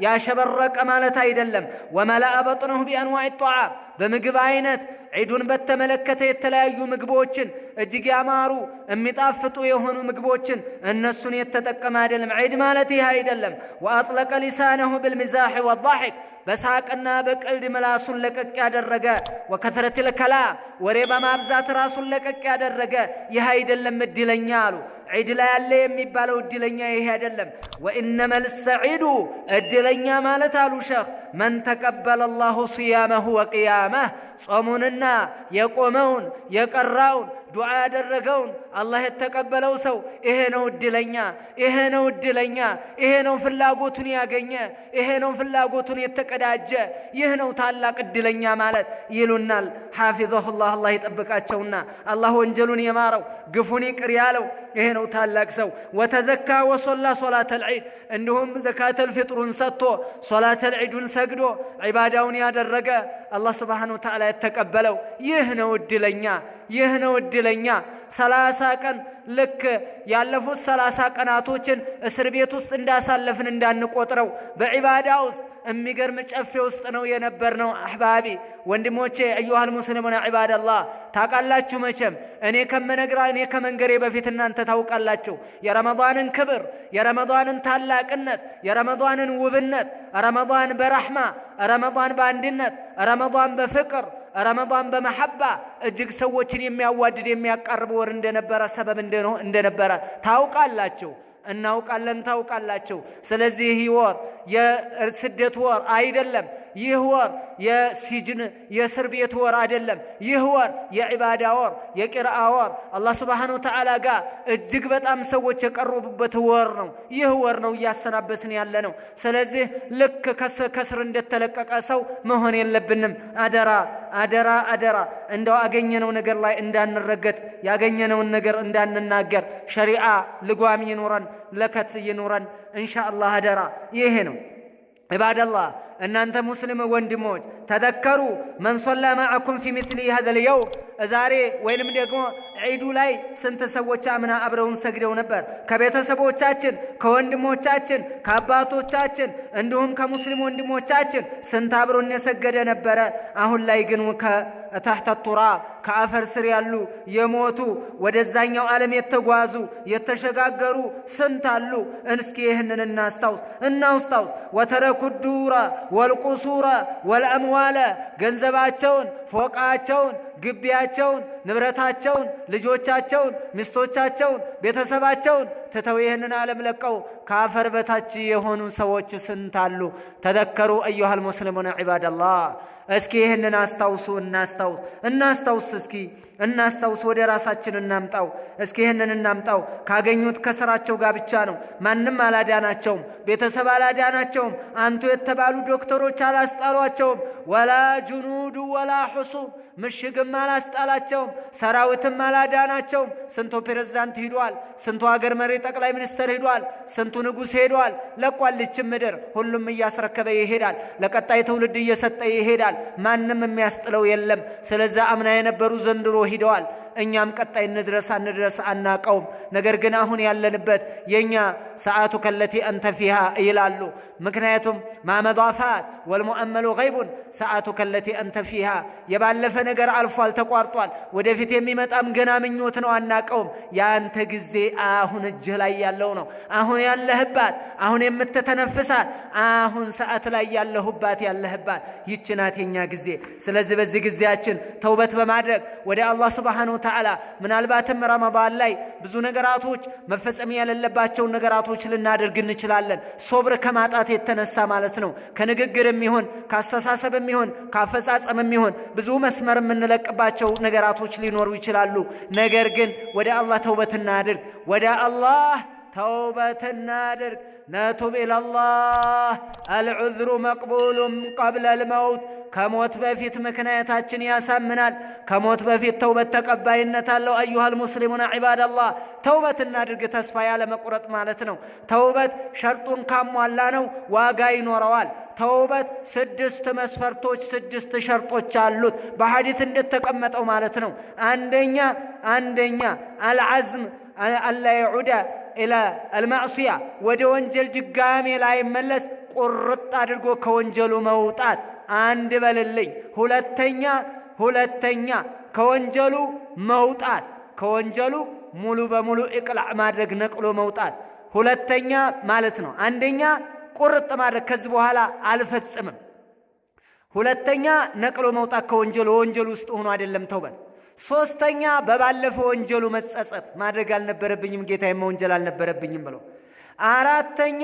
Speaker 1: ያሸበረቀ ማለት አይደለም وملأ بطنه بانواع الطعام በምግብ አይነት ዒዱን በተመለከተ የተለያዩ ምግቦችን እጅግ ያማሩ የሚጣፍጡ የሆኑ ምግቦችን እነሱን የተጠቀመ አይደለም ዒድ ማለት ይሄ አይደለም واطلق لسانه بالمزاح والضحك بساقنا بقلد ملاسون لقق ያደረገ وكثرة الكلام ወሬ በማብዛት ራሱን ለቀቅ ያደረገ ይሄ አይደለም እድለኛ አሉ ዒድ ላይ ያለ የሚባለው እድለኛ ይሄ አይደለም وانما السعيد እድለኛ ማለት አሉ ሸኽ من تقبل الله صيامه وقيامه ጾሙንና የቆመውን የቀራውን ዱዓ ያደረገውን አላህ የተቀበለው ሰው ይሄ ነው እድለኛ ይሄ ነው ፍላጎቱን ያገኘ ይሄ ነው ፍላጎቱን የተቀዳጀ ይሄ ነው ታላቅ እድለኛ ማለት ይሉናል ሐፊዘሁላህ አላህ ይጠብቃቸውና አላህ ወንጀሉን የማረው ግፉን ይቅር ያለው ይሄ ነው ታላቅ ሰው ወተዘካ ወሰላ ሶላተል ዒድ እንዲሁም ዘካተል ፍጥሩን ሰጥቶ ሶላተል ዒዱን ሰግዶ ዒባዳውን ያደረገ አላህ Subhanahu Wa Ta'ala የተቀበለው ይህ ነው እድለኛ 30 ቀን ልክ ያለፉት 30 ቀናቶችን እስር ቤት ውስጥ እንዳሳለፍን እንዳንቆጥረው በዒባዳ ውስጥ የሚገርም ጨፌ ውስጥ ነው የነበርነው አህባቢ ወንድሞቼ አዩሃል ሙስሊሙና ዒባደላህ ታውቃላችሁ መቼም እኔ ከመንገሬ በፊት እናንተ ታውቃላችሁ የረመዳንን ክብር የረመዳንን ታላቅነት የረመዳንን ውብነት ረመዳን በረህማ ረመዳን በአንድነት ረመዳን በፍቅር ረመዳን በመሐባ እጅግ ሰዎችን የሚያዋድድ የሚያቀርብ ወር እንደነበረ ሰበብ እንደነበረ ታውቃላችሁ ታውቃላችሁ ስለዚህ ይህ ወር የስደት ወር አይደለም ይህ ወር የሲጅን የእስር ቤት ወር አይደለም ይህ ወር የዒባዳ ወር የቂርአ ወር አላህ Subhanahu Wa Ta'ala ጋር እጅግ በጣም ሰዎች የቀረቡበት ወር ነው ይህ ወር ነው ያሰናበትን ያለ ነው ስለዚህ ልክ ከስር እንደተለቀቀ ሰው መሆን የለብንም አደራ እንደው አገኘነው ነገር ላይ እንዳንረገጥ ያገኘነውን ነገር እንዳንናገር ሸሪዓ ልጓም ይኖረን ለከት ይኖረን ኢንሻአላህ አደራ ይሄ ነው عبادالله ان انت مسلم ወንድሞች ተذكሩ من صلى معكم في مثل هذا اليوم ዛሬ ወይንም ደግሞ ዒዱ ላይ ስንት ሰዎች አምና አብረውን ሰግደው ነበር ከቤተሰቦቻችን ከወንድሞቻችን ከአባቶቻችን እንዲሁም ከሙስሊም ወንድሞቻችን ስንት አብሮን የሰገደ ነበር አሁን ላይ ግን تحت التراب كافر سر ያሉ የሞቱ ወደዛኛው ዓለም የተጓዙ የተሸጋገሩ ስንት አሉ እስኪ ይሄንን እናስታውስ ወተረኩ الدور والقصور والاموال ገንዘባቸውን ፎቃቸውን ግቢያቸውን ንብረታቸውን ልጆቻቸውን ሚስቶቻቸውን ቤተሰባቸውን ተተው ይሄንን ዓለም ለቀው ካፈር በታች የሆኑ ሰዎች ስንት አሉ ተذكሩ ايها المسلمون عباد الله እስኪ ይሄንን እናስታውስ እስኪ እናስታውስ ወደ ራሳችን እናምጣው እስኪ ይሄንን እናምጣው ካገኙት ከስራቸው ጋር ብቻ ነው ማንንም አላዳናቸውም ቤተሰብ አላዳናቸውም አንቱ የተባሉ ዶክተሮች አላስጣሏቸውም ወላ ጁኑዱ ወላ ሁሱብ ምሽግም አላስጣላቸውም ሰራዊትም አላዳናቸውም ስንቱ ፕሬዝዳንት ሄዷል ስንቱ ሀገር መሪ ጠቅላይ ሚኒስትር ሄዷል ስንቱ ንጉስ ሄዷል ለቋልች ምድር ሁሉም እያስረከበ ይሄዳል ለቀጣይ ትውልድ እየሰጠ ይሄዳል ማንንም የሚያስጥለው የለም ስለዚህ አምና የነበሩ ዘንድሮ ሄደዋል እኛም ቀጣይ እንድረስ አናቀውም ነገር ግን አሁን ያለንበት የኛ ሰዓቱ ከለቲ አንተ ፊሃ ይላሉ ምክንያቱም ማመዳፋት ወልሙአመሉ ገይቡን ሰዓቱ ከለቲ አንተ ፊሃ የባለፈ ነገር አልፏል ተቋርጧል ወደፊት የሚመጣም ገና ምኞት ነው አናቀውም ያንተ ጊዜ አሁን እጅህ ላይ ያለው ነው አሁን ያለህባት አሁን የምትተነፍሳት አሁን ሰዓት ላይ ያለህባት ይችናት የኛ ጊዜ ስለዚህ በዚህ ጊዜያችን ተውበት በማድረግ ወደ አላህ Subhanahu Wa Ta'ala ምናልባትም ረመዳን ላይ ብዙ ነገራቶች መፈጸም ያለባቸው ነገራቶች ልናደርግ እንችላለን ሶብር ከማጣት የተነሳ ማለት ነው ከንግግርም ይሁን ካስተሳሰብም ይሁን ካፈጻጸምም ይሁን ብዙ መስመር የምንለቅባቸው ነገራቶች ሊኖሩ ይችላሉ ነገር ግን ወደ አላህ ተውበት እናድርግ ወደ አላህ ተውበት እናድርግ نتوب إلى الله العذر مقبول قبل الموت كموت بفيت مكنياتاችን ያሳምናል ከሞት በፊት ተውበት ተቀባይነት አለው ايها المسلمون عباد الله ተውበት እናድርግ ተስፋ ያለ መቁረጥ ማለት ነው ተውበት ሸርጡን ካሟላ ነው ዋጋ ይኖረዋል ተውበት 6 መስፈርቶች 6 ሸርጦች አሉት በሐዲስ እንደተቀመጠው ማለት ነው አንደኛ العزم الا يعود الى المعصيه ወንጀል ድጋሜ ላይ መለስ ቁርጥ አድርጎ ከወንጀሉ መውጣት አንድ በልልኝ ሁለተኛ ከወንጀሉ መውጣት ከወንጀሉ ሙሉ በሙሉ ኢቅላዕ ማድረግ ነቅሎ መውጣት ሁለተኛ ማለት ነው አንደኛ ቁርጥ ማድረግ ከዚህ በኋላ አልፈጽምም ሁለተኛ ነቅሎ መውጣት ከወንጀሉ ውስጥ ሆኖ አይደለም ተውበት ሶስተኛ በባለፈው ወንጀሉ መጸጸት ማድረግ አልነበረብኝም ጌታዬ ወንጀል አልነበረብኝም ብሎ አራተኛ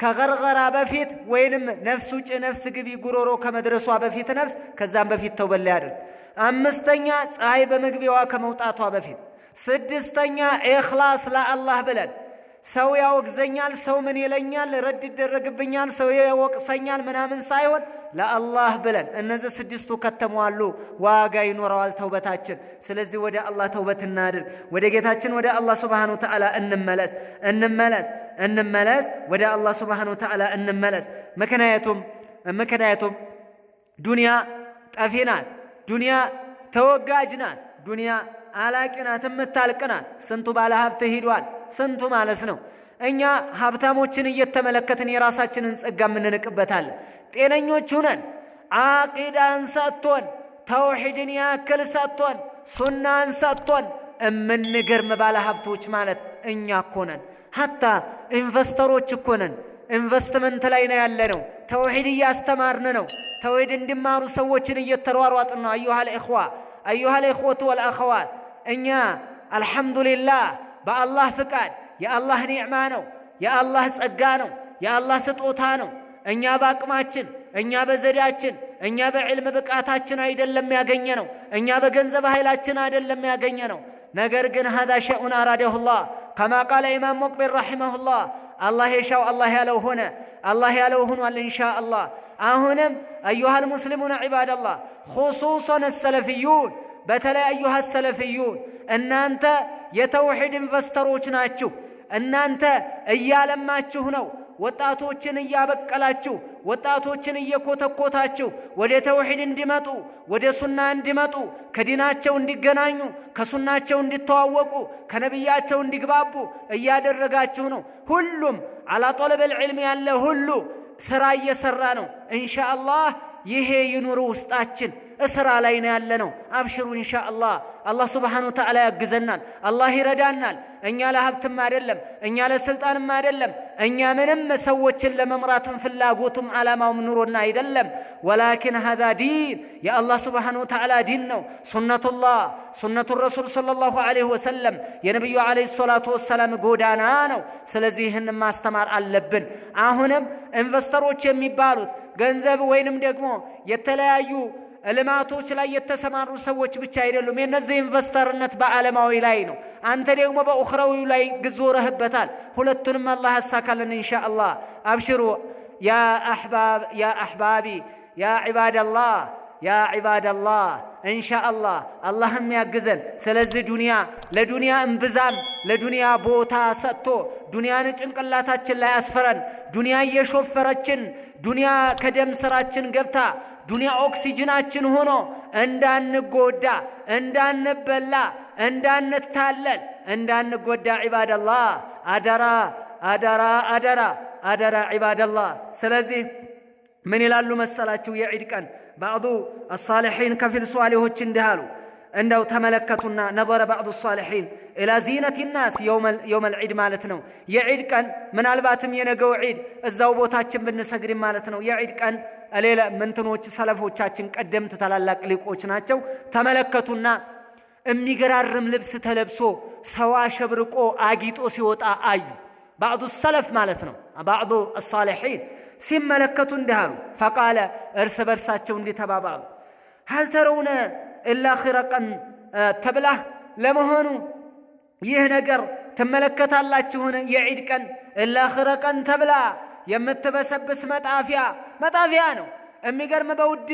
Speaker 1: ከገርገራ በፊት ወይንም ነፍስ ውጭ ነፍስ ግቢ ጉሮሮ ከመድረሷ በፊት ነፍስ ከዛም በፊት ተውበት ያድርግ አምስተኛ ፀሐይ በመግቢያዋ ከመውጣቷ በፊት ስድስተኛ ኢኽላስ ለአላህ ብለን ሰው ያወግዘኛል ሰው ምን ይለኛል ረድ ይደረግብኛል ሰው ያወቅሰኛል ምናምን ሳይሆን ለአላህ ብለን እነዚህ ስድስቱ ከተሟሉ ዋጋ ይኖረዋል ተውበታችን ስለዚህ ወደ አላህ ተውበት እናድርግ ወደ ጌታችን ወደ አላህ Subhanahu Wa Ta'ala እንመለስ ወደ አላህ Subhanahu Wa Ta'ala እንመለስ ምክንያቱም ዱንያ ጠፊናት ዱንያ ተወጋጅናት ዱንያ አላቂናት የምታልቅናት ስንቱ ባለ ሀብት ሄዷል ስንቱ ማለት ነው እኛ ሀብታሞችን እየተመለከትን የራሳችንን ጸጋ ምንንቅበታለን ጤነኞች ሆነን አቂዳን ሰጥቶን ተውሂድን ያክል ሰጥቶን ሱናን ሰጥቶን እምንገርም ባለ ሀብቶች ማለት እኛ ኮነን ሐታ ኢንቨስተሮች ኮነን ኢንቨስትመንት ላይ ነው ያለነው ተውሂድ ያስተማርን ነው ተውሂድ እንዲማሩ ሰዎችን እየተሯሯጥን ነው ايها الاخوه والاخوات እኛ አልহামዱሊላህ በአላህ ፍቃድ የአላህ ኒዕማ ነው የአላህ ጸጋ ነው የአላህ ስጦታ ነው እኛ በአቅማችን እኛ በዘዴያችን እኛ በዕልም ብቃታችን አይደለም ያገኘነው እኛ በገንዘብ ኃይላችን አይደለም ያገኘነው ነገር ግን هذا شيء اراده الله كما قال امام مقبل رحمه الله الله يشاء الله ያለው ሆኗል ان شاء الله አሁንም ايها المسلمون عباد الله خصوصا السلفيون በተለይ ايها السلفيون እናንተ የተውሂድ ኢንቨስተሮች ናችሁ እናንተ እያለማችሁ ነው ወጣቶችን እያበቀላችሁ ወጣቶችን እየኮተኮታችሁ ወደ ተውሂድ እንዲመጡ ወደ ሱና እንዲመጡ ከዲናቸው እንዲገናኙ ከሱናቸው እንዲተዋወቁ ከነብያቸው እንዲግባቡ እያደረጋችሁ ነው ሁሉም على طلب العلم ያለ ሁሉ ስራ እየሰራ ነው ኢንሻአላህ ይሄ ይኑር ውስጣችን እስራ ላይ ነው ያለነው። አብሽሩ ኢንሻአላህ አላህ Subhanahu Wa Ta'ala ያግዘናል። አላህ ይረዳናል። እኛ ለሀብትም አይደለም እኛ ለስልጣንም አይደለም እኛ ምንም ሰዎችን ለመምራትም ፍላጎቱም ዓላማውም ኑሮና አይደለም ولكن هذا دين يا الله سبحانه وتعالى دين ነው ሱነቱላህ ሱነቱ ረሱል ሰለላሁ ዐለይሂ ወሰለም የነብዩ ዐለይሂ ሰላቱ ወሰለም ጎዳና ነው። ስለዚህ ይህን ማስተማር አለብን። አሁንም ኢንቨስተሮች የሚባሉት ገንዘብ ወይንም ደግሞ የተለያዩ ልማቶች ላይ የተሰማሩ ሰዎች ብቻ አይደሉም። የነዚህ ኢንቨስተርነት በዓለማዊ ላይ ነው። አንተ ደግሞ በኡኽራዊ ላይ ግዞረህበታል። ሁለቱንም አላህ ያሳካልን ኢንሻአላህ። አብሽሩ ያ አህባብ ያ አህባቢ ያ ዒባደላህ ያ ዒባደላህ ኢንሻአላህ አላህም ያግዘን። ስለዚህ ዱንያ ለዱንያ እንብዛም ለዱንያ ቦታ ሰጥቶ ዱንያን ጭንቅላታችን ላይ አስፈረን ዱንያ እየሾፈረችን ዱንያ ከደም ስራችን ገብታ ዱንያ ኦክሲጅናችን ሆኖ እንዳንጎዳ እንዳንበላ እንዳንታለል እንዳንጎዳ ዒባደላህ አደራ አደራ አደራ አደራ ዒባደላህ። ስለዚህ ምን ይላሉ መሰላችሁ የዒድ ቀን بعض الصالحين كفل صالحዎች እንዲያሉ እንደው ተመለከቱና نظر بعض الصالحين الى زينة الناس يوم العيد ማለት ነው። የዒድ ቀን ምናልባትም የነገው ዒድ እዛው ቦታችን ብንሰግድ ማለት ነው። የዒድ ቀን ሌላ ምንትኖች ሰለፎቻችን ቀደምት ታላላቅ ሊቆች ናቸው። ተመለከቱና የሚገራርም ልብስ ተለብሶ ሰው አሸብርቆ አጊጦ ሲወጣ አዩ። بعض السلف ማለት ነው بعض الصالحين ሲመለከቱ እንዲያሉ فقال እርስ በርሳቸው እንዲተባባሉ هل ترون الا خرقا تبله ለመሆኑ ይህ ነገር ተመለከታላችሁን? የዒድ ቀን الا خرقا تبلا የምትበሰብስ መጣፊያ ነው። የሚገርም በውድ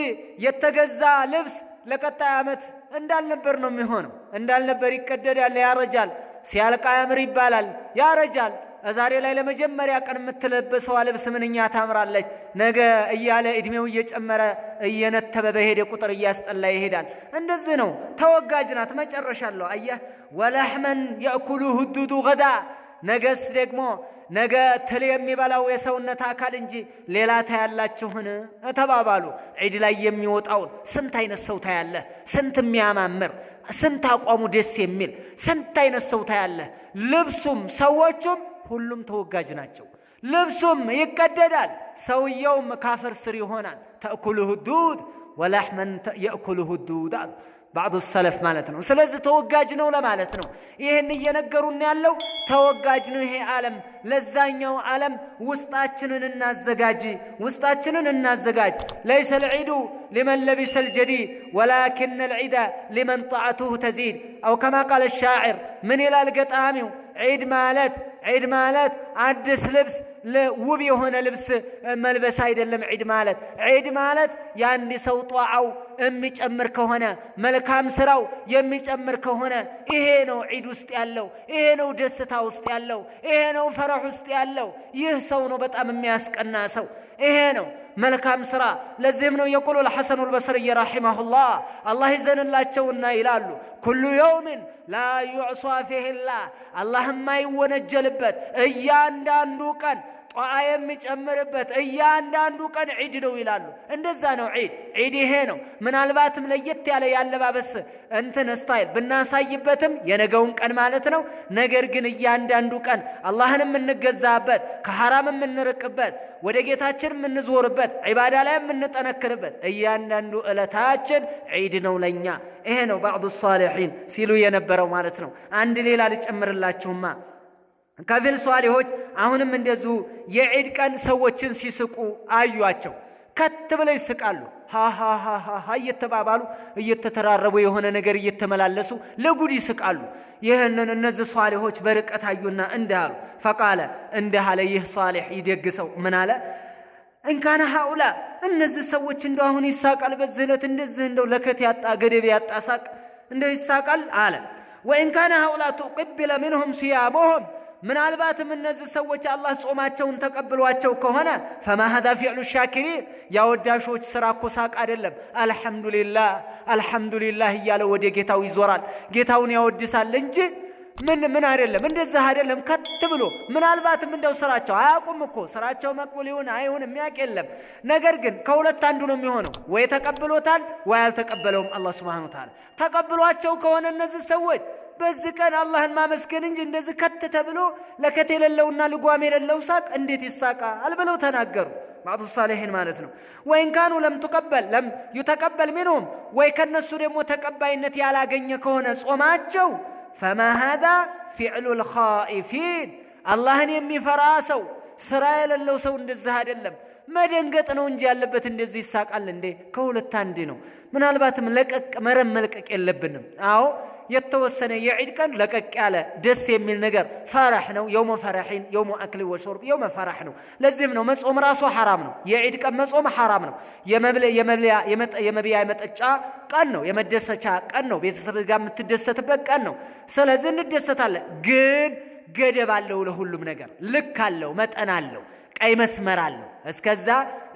Speaker 1: የተገዛ ልብስ ለቀጣይ ዓመት እንዳልነበር ነው የሚሆነው። እንዳልነበር ይቀደዳል፣ ያረጃል፣ ሲያልቅ ያምር ይባላል፣ ያረጃል። ዛሬ ላይ ለመጀመሪያ ቀን የምትለበሰው ልብስ ምንኛ ታምራለች። ነገ እያለ እድሜው እየጨመረ እየነተበ በሄደ ቁጥር እያስጠላ ይሄዳል። እንደዚህ ነው። ተወጋጅ ናት። መጨረሻ አለው። አየህ ወለህመን ያእኩሉሁ ዱዱ ገዳ ነገስ ደግሞ ነገ ትል የሚበላው የሰውነት አካል እንጂ ሌላ ታያላችሁን ተባባሉ። ዒድ ላይ የሚወጣው ስንት አይነት ሰው ታያለ። ስንት የሚያማምር ስንት አቋሙ ደስ የሚል ስንት አይነት ሰው ታያለ። ልብሱም ሰዎቹም ሁሉም ተወጋጅ ናቸው። ልብሱም ይቀደዳል፣ ሰውየውም ካፈር ስር ይሆናል። ተእኩሉሁ ዱድ ወለህመን ያእኩሉሁ ዱድ بعض السلف ማለት ነው። ስለዚህ ተወጋጅ ነው ለማለት ነው። ይሄን እየነገሩን ያለው ተወጋጅ ነው ይሄ ዓለም። ለዛኛው ዓለም ውስጣችንን እናዘጋጅ ليس العيد لمن لبس الجديد ولكن العيد لمن طاعته تزيد أو كما قال الشاعر من إلى القطامي عيد مالت አዲስ ልብስ ለውብ የሆነ ልብስ መልበስ አይደለም። ዒድ ማለት ያንዲ ሰው ጧዓው የሚጨምር ከሆነ መልካም ስራው የሚጨምር ከሆነ ይሄ ነው ዒድ ውስጥ ያለው፣ ይሄ ነው ደስታ ውስጥ ያለው፣ ይሄ ነው ፈረህ ውስጥ ያለው። ይህ ሰው ነው በጣም የሚያስቀና ሰው። ይሄ ነው መልካም ስራ። ለዚህም ነው የቁሉ الحسن البصري رحمه الله الله ይዘንላቸውና ይላሉ كل يوم لا يعصى فيه الله الله የማይወነጀልበት እያንዳንዱ ቀን ጧዓ የሚጨምርበት እያንዳንዱ ቀን ዒድ ነው ይላሉ። እንደዛ ነው ዒድ ይሄ ነው። ምናልባትም ለየት ያለ ያለባበስ እንትን ስታይል ብናሳይበትም የነገውን ቀን ማለት ነው። ነገር ግን እያንዳንዱ ቀን አላህንም እንገዛበት ከሐራም እንርቅበት ወደ ጌታችን እንዞርበት ዒባዳ ላይ እንጠነክርበት እያንዳንዱ ዕለታችን ዒድ ነው ለኛ። ይሄ ነው بعض الصالحين ሲሉ የነበረው ማለት ነው። አንድ ሌላ ልጨምርላችሁማ ከፊል ሷሊሆች አሁንም እንደዚሁ የዒድ ቀን ሰዎችን ሲስቁ አዩአቸው። ከት ብለው ይስቃሉ። ሃሃሃሃ እየተባባሉ እየተተራረቡ የሆነ ነገር እየተመላለሱ ለጉድ ይስቃሉ። ይህንን እነዚህ ሷሊሆች በርቀት አዩና እንዳሉ فقال እንዳለ ይህ ሷሊህ ይደግሰው ምን አለ እንካና ሃኡላ እነዚህ ሰዎች እንደው አሁን ይሳቃል በዝህለት እንደዚህ እንደው ለከት ያጣ ገደብ ያጣ ሳቅ እንደው ይሳቃል አለ وإن كان هؤلاء تقبل منهم صيامهم ምናልባትም እነዚህ ሰዎች አላህ ጾማቸውን ተቀብሏቸው ከሆነ فما هذا فعل الشاكرين ያወዳሾች ስራ እኮ ሳቅ አይደለም። አልহামዱሊላህ እያለ ወደ ጌታው ይዞራል። ጌታውን ያወድሳል እንጂ ምን አይደለም እንደዛ አይደለም ከትብሎ ምናልባትም እንደው ስራቸው አያውቁም እኮ ስራቸው መቅቡል ይሁን አይሁን የሚያውቅ የለም ነገር ግን ከሁለት አንዱ ነው የሚሆነው ወይ ተቀብሎታል ወይ አልተቀበለውም አላህ Subhanahu Wa Ta'ala ተቀብሏቸው ከሆነ እነዚህ ሰዎች በዚህ ቀን አላህን ማመስገን እንጂ እንደዚህ ከተተብሎ ለከት የሌለውና ልጓም የሌለው ሳቅ እንዴት ይሳቃል ብለው ተናገሩ بعض الصالحين ማለት ነው ወይን ካኑ ለም ይተቀበል منهم ወይ ከነሱ ደግሞ ተቀባይነት ያላገኘ ከሆነ ጾማቸው فما هذا فعل الخائفين አላህን የሚፈራ ሰው ስራ የሌለው ሰው እንደዚህ አይደለም መደንገጥ ነው እንጂ ያለበት እንደዚህ ይሳቃል እንዴ ከሁለት አንድ ነው ምናልባትም ለቀቅ መረመልቀቅ የለብንም አዎ የተወሰነ የዒድ ቀን ለቀቅ ያለ ደስ የሚል ነገር ፈራህ ነው يوم فرحين يوم اكل وشرب يوم فرح ነው ለዚህም ነው መጾም ራሱ حرام ነው የዒድ ቀን መጾም حرام ነው የመብያ የመጠጫ ቀን ነው የመደሰቻ ቀን ነው ቤተሰብ ጋር የምትደሰትበት ቀን ነው ስለዚህ እንደሰታለን ግን ገደብ አለው ለሁሉም ነገር ልክ አለው መጠን አለው ቀይ መስመር አለው እስከዛ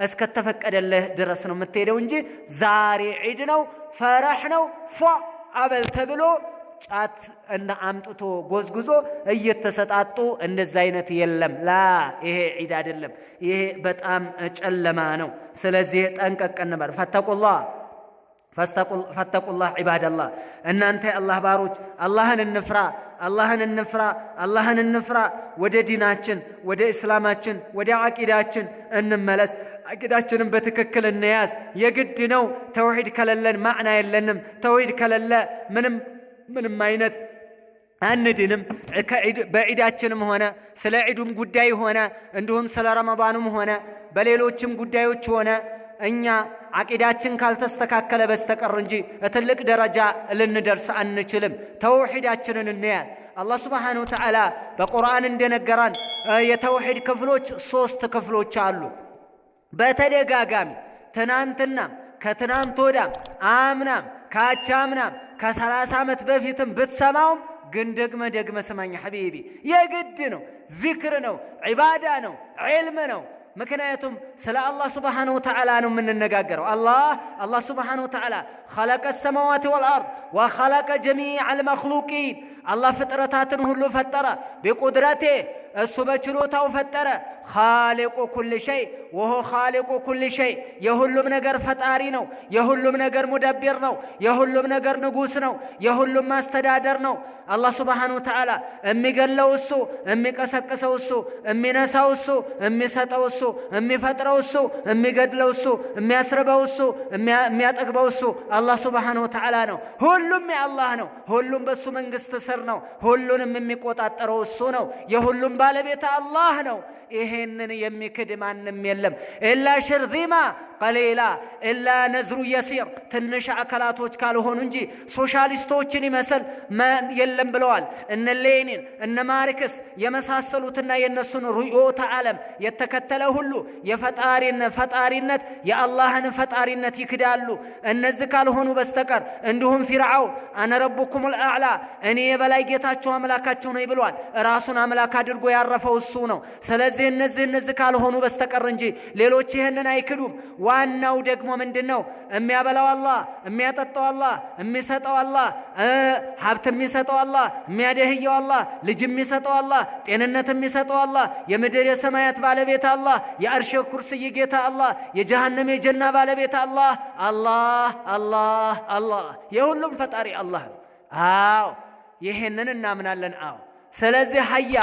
Speaker 1: እስከተፈቀደልህ ድረስ ነው የምትሄደው እንጂ ዛሬ ዒድ ነው ፈራህ ነው አበል ተብሎ ጫት እና አምጥቶ ጎዝጉዞ እየተሰጣጡ እንደዛ አይነት የለም ላ ይሄ ዒድ አይደለም ይሄ በጣም ጨለማ ነው ስለዚህ ጠንቀቅ እንበል ፈተቁላህ ዒባደላህ እናንተ አላህ ባሮች አላህን እንፍራ ወደ ዲናችን ወደ እስላማችን ወደ አቂዳችን እንመለስ አቂዳችንን በትክክል እንያዝ የግድ ነው ተውሂድ ከለለን ማዕና የለንም ተውሂድ ከለለ ምንም አይነት አንድንም በዒዳችንም ሆነ ስለ ዒዱም ጉዳይ ሆነ እንዲሁም ስለ ረመዳንም ሆነ በሌሎችም ጉዳዮች ሆነ እኛ አቂዳችን ካልተስተካከለ በስተቀር እንጂ ትልቅ ደረጃ ልንደርስ አንችልም ተውሂዳችንን እንያዝ አላህ Subhanahu Wa Ta'ala በቁርአን እንደነገራን የተውሂድ ክፍሎች 3 ክፍሎች አሉ በተደጋጋሚ ትናንትና ከትናንት ወዳ አምናም ካቻምናም ከ30 ዓመት በፊትም ብትሰማውም ግን ደግመ ሰማኝ ሐቢቢ የግድ ነው ዚክር ነው ዒባዳ ነው ዒልም ነው ምክንያቱም ስለ አላህ Subhanahu Wa Ta'ala ነው የምንነጋገረው አላህ Subhanahu Wa Ta'ala خلق السماوات والارض وخلق جميع المخلوقين الله فطرتاتن ሁሉ ፈጠረ በቁድረته እሱ በችሎታው ፈጠረ خالق كل شيء وهو خالق كل شيء የሁሉም ነገር ፈጣሪ ነው የሁሉም ነገር ሙደብር ነው የሁሉም ነገር ንጉስ ነው የሁሉም ማስተዳደር ነው አላህ Subhanahu Wa Ta'ala የሚገለው እሱ የሚቀሰቅሰው እሱ የሚነሳው እሱ የሚሰጠው እሱ የሚፈጥረው እሱ የሚገድለው እሱ የሚያስርበው እሱ የሚያጠግበው እሱ አላህ Subhanahu Wa Ta'ala ነው ሁሉም የአላህ ነው ሁሉም በሱ መንግስት ስር ነው ሁሉንም የሚቆጣጠረው እሱ ነው የሁሉም ባለቤት አላህ ነው ይሄንን የሚክድ ማንንም የለም ኢላ ሽርዚማ ቀሊላ ኢላ ነዝሩ የሲር ትንሽ አካላቶች ካልሆኑ እንጂ ሶሻሊስቶችን ይመስል የለም ብለዋል እነ ሌኒን እነ ማርክስ የመሳሰሉትና የነሱን ሩዮተ ዓለም የተከተለ ሁሉ ፈጣሪነት የአላህን ፈጣሪነት ይክዳሉ እነዚህ ካልሆኑ በስተቀር እንዲሁም ፊርዓውን አነ ረብኩሙል አዕላ እኔ የበላይ ጌታችሁ አምላካችሁ ነኝ ብለዋል ራሱን አምላክ አድርጎ ያረፈው እሱ ነው ስለዚህ እነዚህ ካልሆኑ በስተቀር እንጂ ሌሎች ይሄንን አይክዱም ዋናው ደግሞ ምንድነው የሚያበላው አላህ የሚያጠጣው አላህ የሚሰጠው አላህ ሀብት የሚሰጠው አላህ የሚያደህየው አላህ ልጅ የሚሰጠው አላህ ጤንነት የሚሰጠው አላህ የምድር የሰማያት ባለቤት አላህ የአርሽ ኩርሲይ ጌታ አላህ የጀሃነም የጀና ባለቤት አላህ የሁሉም ፈጣሪ አላህ አዎ ይሄንን እናምናለን ስለዚህ ሀያ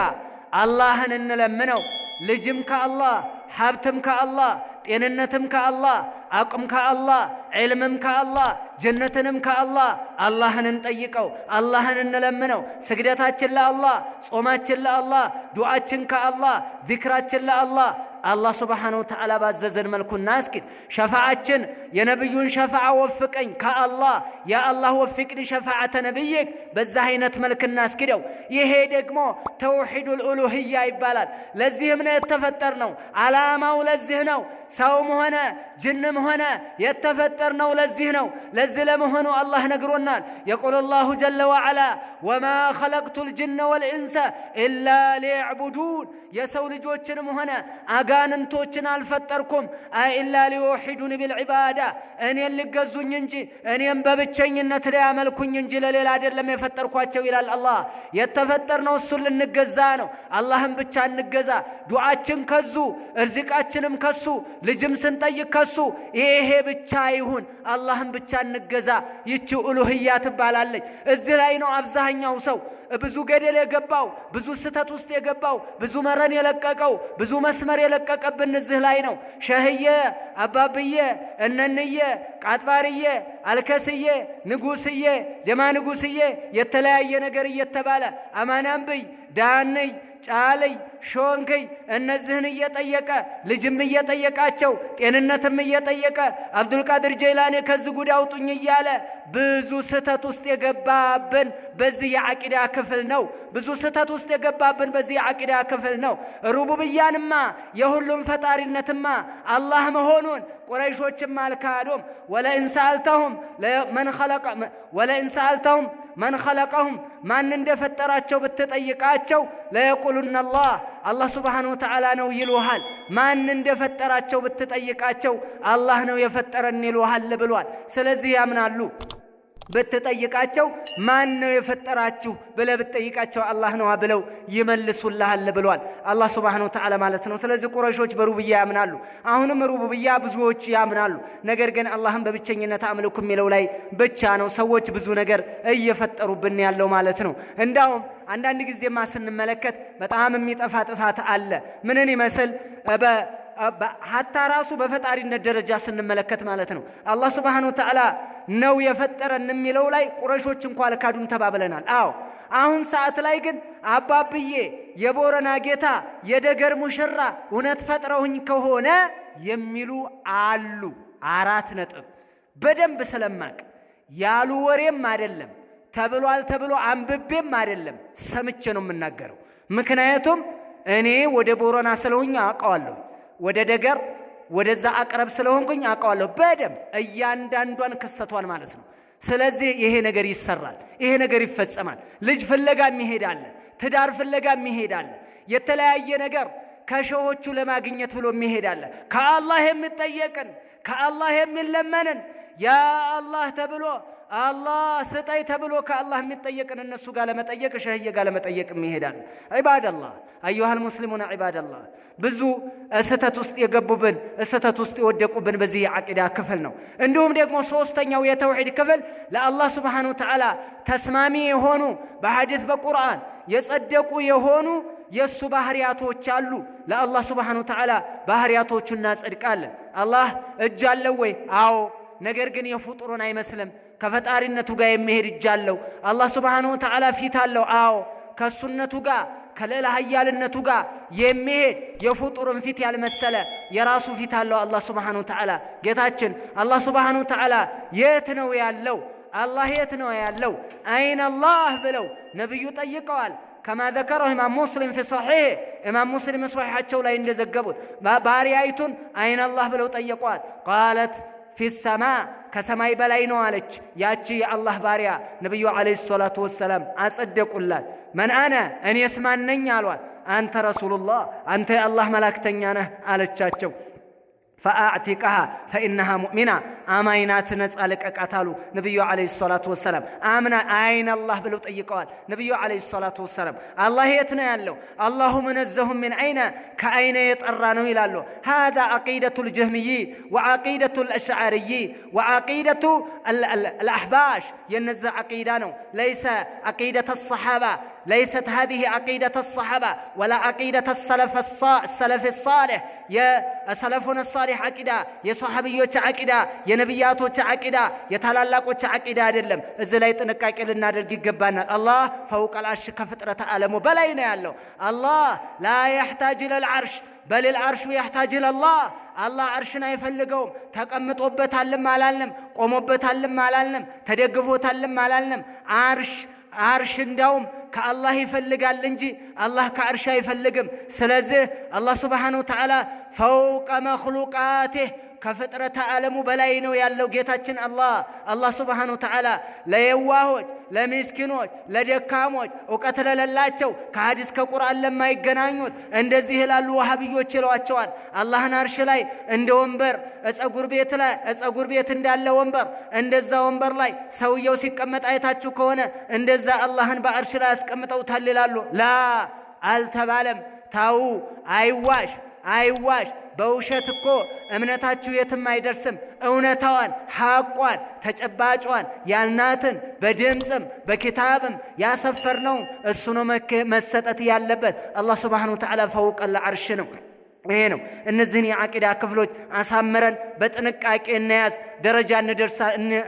Speaker 1: አላህን እንለምነው ልጅም ከአላህ ሀብትም ከአላህ ጤንነትም ከአላህ አቅም ከአላህ ዒልምም ከአላህ ጀነትንም ከአላህ አላህን እንጠይቀው አላህን እንለምነው ስግደታችን ለአላህ ጾማችን ለአላህ ዱዓችን ከአላህ ዚክራችን ለአላህ الله سبحانه وتعالى ባዘዘን መልኩ እናስኪድ ሸፋዓችን የነብዩን ሸፋዓ ወፍቀኝ ከአላህ ያ አላህ ወፍቅኒ ሸፋዓተ ነብይክ በዛ አይነት መልኩ እናስኪደው ይሄ ደግሞ ተውሂዱል ኡሉሂያ ይባላል ለዚህም ነው የተፈጠርነው አላማው ለዚህ ነው ሰውም ሆነ ጅንም ሆነ የተፈጠርነው ለዚህ ነው ለዚህ ለመሆኑ አላህ ነግሮናል يقول الله جل وعلا وما خلقت الجن والانس الا ليعبدون የሰው ልጆችንም ሆነ አጋንንቶችን አልፈጠርኩም ኢላ ሊወሂዱኒ ቢልዒባዳ እኔን ልገዙኝ እንጂ እኔን በብቸኝነት ሊያመልኩኝ እንጂ ለሌላ አይደለም የፈጠርኳቸው ይላል አላህ። የተፈጠርነው እሱን ልንገዛ ነው። አላህን ብቻ እንገዛ። ዱዓችን ከሱ፣ እርዝቃችንም ከሱ፣ ልጅም ስንጠይቅ ከሱ። ይሄ ብቻ ይሁን። አላህን ብቻ እንገዛ። ይቺ ኡሉህያ ትባላለች። እዚህ ላይ ነው አብዛኛው ሰው ብዙ ገደል የገባው፣ ብዙ ስተት ውስጥ የገባው፣ ብዙ መረን የለቀቀው፣ ብዙ መስመር የለቀቀብን እዚህ ላይ ነው። ሸህዬ፣ አባብዬ፣ እነንዬ፣ ቃጥባርዬ፣ አልከስዬ፣ ንጉስዬ፣ ጀማ ንጉስዬ የተለያየ ነገር እየተባለ አማናምብይ፣ ዳንይ፣ ጫልይ፣ ሾንክይ እነዚህን እየጠየቀ ልጅም እየጠየቃቸው ጤንነትም እየጠየቀ አብዱልቃድር ጀይላኒ ከዚህ ጉድ አውጡኝ እያለ ብዙ ስተት ውስጥ የገባብን በዚህ የዓቂዳ ክፍል ነው። ብዙ ስተት ውስጥ የገባብን በዚህ የዓቂዳ ክፍል ነው። ሩቡብያንማ የሁሉም ፈጣሪነትማ አላህ መሆኑን ቁረይሾችም አልካዱም። ወለኢን ሰአልተሁም መን ኸለቀሁም ማን እንደፈጠራቸው ብትጠይቃቸው ለየቁሉነ አላህ ሱብሓነሁ ወተዓላ ነው ይሉሃል። ማን እንደፈጠራቸው ብትጠይቃቸው አላህ ነው የፈጠረን ይሉሃል ብሏል። ስለዚህ ያምናሉ። ብትጠይቃቸው ማን ነው የፈጠራችሁ ብለህ ብትጠይቃቸው አላህ ነው ብለው ይመልሱልሃል ብሏል አላህ ሱብሓነሁ ወተዓላ ማለት ነው። ስለዚህ ቁረይሾች በሩብያ ያምናሉ። አሁንም ሩብያ ብዙዎች ያምናሉ። ነገር ግን አላህን በብቸኝነት አምልኩ የሚለው ላይ ብቻ ነው ሰዎች ብዙ ነገር እየፈጠሩብን ያለው ማለት ነው። እንዳውም አንዳንድ ጊዜማ ስንመለከት በጣም የሚጠፋ ጥፋት አለ። ምንን ይመስል ሐታ ራሱ በፈጣሪነት ደረጃ ስንመለከት ማለት ነው። አላህ ሱብሓነሁ ወተዓላ ነው የፈጠረን የሚለው ላይ ቁረይሾች እንኳን አልካዱም ተባብለናል። አዎ አሁን ሰዓት ላይ ግን አባብዬ የቦረና ጌታ የደገር ሙሽራ እውነት ፈጥረውኝ ከሆነ የሚሉ አሉ። 4 ነጥብ በደንብ ስለማቅ ያሉ ወሬም አይደለም ተብሏል ተብሎ አንብቤም አይደለም ሰምቼ ነው የምናገረው። ምክንያቱም እኔ ወደ ቦረና ስለሆኛ አውቀዋለሁ፣ ወደ ደገር ወደዛ አቅረብ ስለሆንኩኝ አውቀዋለሁ በደም እያንዳንዷን ክስተቷን ማለት ነው። ስለዚህ ይሄ ነገር ይሰራል፣ ይሄ ነገር ይፈጸማል። ልጅ ፍለጋም ይሄዳል፣ ትዳር ፍለጋም ይሄዳል፣ የተለያየ ነገር ከሸሆቹ ለማግኘት ብሎ ይሄዳል። ከአላህ የሚጠየቅን ከአላህ የሚለመንን ያ አላህ ተብሎ አላህ ስጠይ ተብሎ ከአላህ የሚጠየቅን እነሱ ጋር ለመጠየቅ ሸህየ ጋር ለመጠየቅ ይሄዳል። ዒባደላህ አዩሃል ሙስሊሙን ዒባደላህ ብዙ እስተት ውስጥ የገቡብን እስተት ውስጥ የወደቁብን በዚህ የዓቂዳ ክፍል ነው። እንዲሁም ደግሞ ሶስተኛው የተውሂድ ክፍል ለአላህ ሱብሓነሁ ወተዓላ ተስማሚ የሆኑ በሐዲስ በቁርአን የጸደቁ የሆኑ የሱ ባህሪያቶች አሉ። ለአላህ ሱብሓነሁ ወተዓላ ባህሪያቶቹን እናጸድቃለን። አላህ እጅ አለው ወይ? አዎ። ነገር ግን የፍጡሩን አይመስልም። ከፈጣሪነቱ ጋር የሚሄድ እጅ አለው። አላህ ሱብሓነሁ ወተዓላ ፊት አለው። አዎ። ከሱነቱ ጋር ከሌላ ኃያልነቱ ጋር የሚሄድ የፍጡርን ፊት ያልመሰለ የራሱ ፊት አለው አላህ ሱብሓነሁ ወተዓላ። ጌታችን አላህ ሱብሓነሁ ወተዓላ የት ነው ያለው? አላህ የት ነው ያለው? አይነ አላህ ብለው ነብዩ ጠይቀዋል። كما ذكره إمام مسلم في صحيح إمام مسلم صحيحته لا ينجزقبون باريايتون أين الله بلو طيقوات قالت في السماء كسماي بلاينو عليك ياتي الله باريا نبي عليه الصلاة والسلام أصدق الله من أنا أن يسمعني علوات أنت رسول الله أنت الله ملاكتنيانه على الشاشو فأعتقها فإنها مؤمنة آمينات نسألك أكاتالو نبي عليه الصلاة والسلام آمنا أين الله بلو طيقوات نبي عليه الصلاة والسلام الله يتنيالو الله منزه من أين كأين يتقرانو إلالو هذا عقيدة الجهميي وعقيدة الأشعري وعقيدة الأحباش ينزع عقيدانو ليس عقيدة الصحابة ليست هذه عقيدة الصحابة ولا عقيدة السلف الصالح يا سلفنا الصالح عقيدة يا صحابيوች عقيدة يا نبياتوች عقيدة يا ታላላቆች عقيدة አይደለም። እዚህ ላይ ጥንቃቄ ልናደርግ ይገባናል። አላህ فوق العرش ከፍጥረት ዓለሙ በላይ ነው ያለው። አላህ لا يحتاج الى العرش بل العرش يحتاج الى الله الله عرشنا يفلقوم ተቀምጦበታልም አላልንም፣ ቆሞበታልም አላልንም፣ ተደግፎታልም አላልንም። عرش እንዳውም ከአላህ ይፈልጋል እንጂ አላህ ከአርሽ አይፈልግም። ስለዚህ አላህ ሱብሓነሁ ወተዓላ فوق مخلوقاته ከፍጥረተ ዓለሙ በላይ ነው ያለው ጌታችን አላህ ሱብሓነሁ ወተዓላ ለየዋሆች ለምስኪኖች ለደካሞች ዕውቀት ለሌላቸው ከሐዲስ ከቁርአን ለማይገናኙት እንደዚህ ይላሉ ወሃቢዮች ይሏቸዋል አላህን አርሽ ላይ እንደ ወንበር ጸጉር ቤት እንዳለ ወንበር እንደዛ ወንበር ላይ ሰውየው ሲቀመጥ አይታችሁ ከሆነ እንደዛ አላህን በአርሽ ላይ አስቀምጠውታል ይላሉ ላ አልተባለም ታው አይዋሽ በውሸት እኮ እምነታችሁ የትም አይደርስም እውነታዋን ሐቋን ተጨባጯን ያልናትን በድምጽም በኪታብም ያሰፈርነው እሱ ነው መሰጠት ያለበት አላህ Subhanahu Wa Ta'ala فوق العرش ነው ይሄ ነው እነዚህን የአቂዳ ክፍሎች አሳምረን በጥንቃቄ እንያዝ ደረጃ እንደርሳ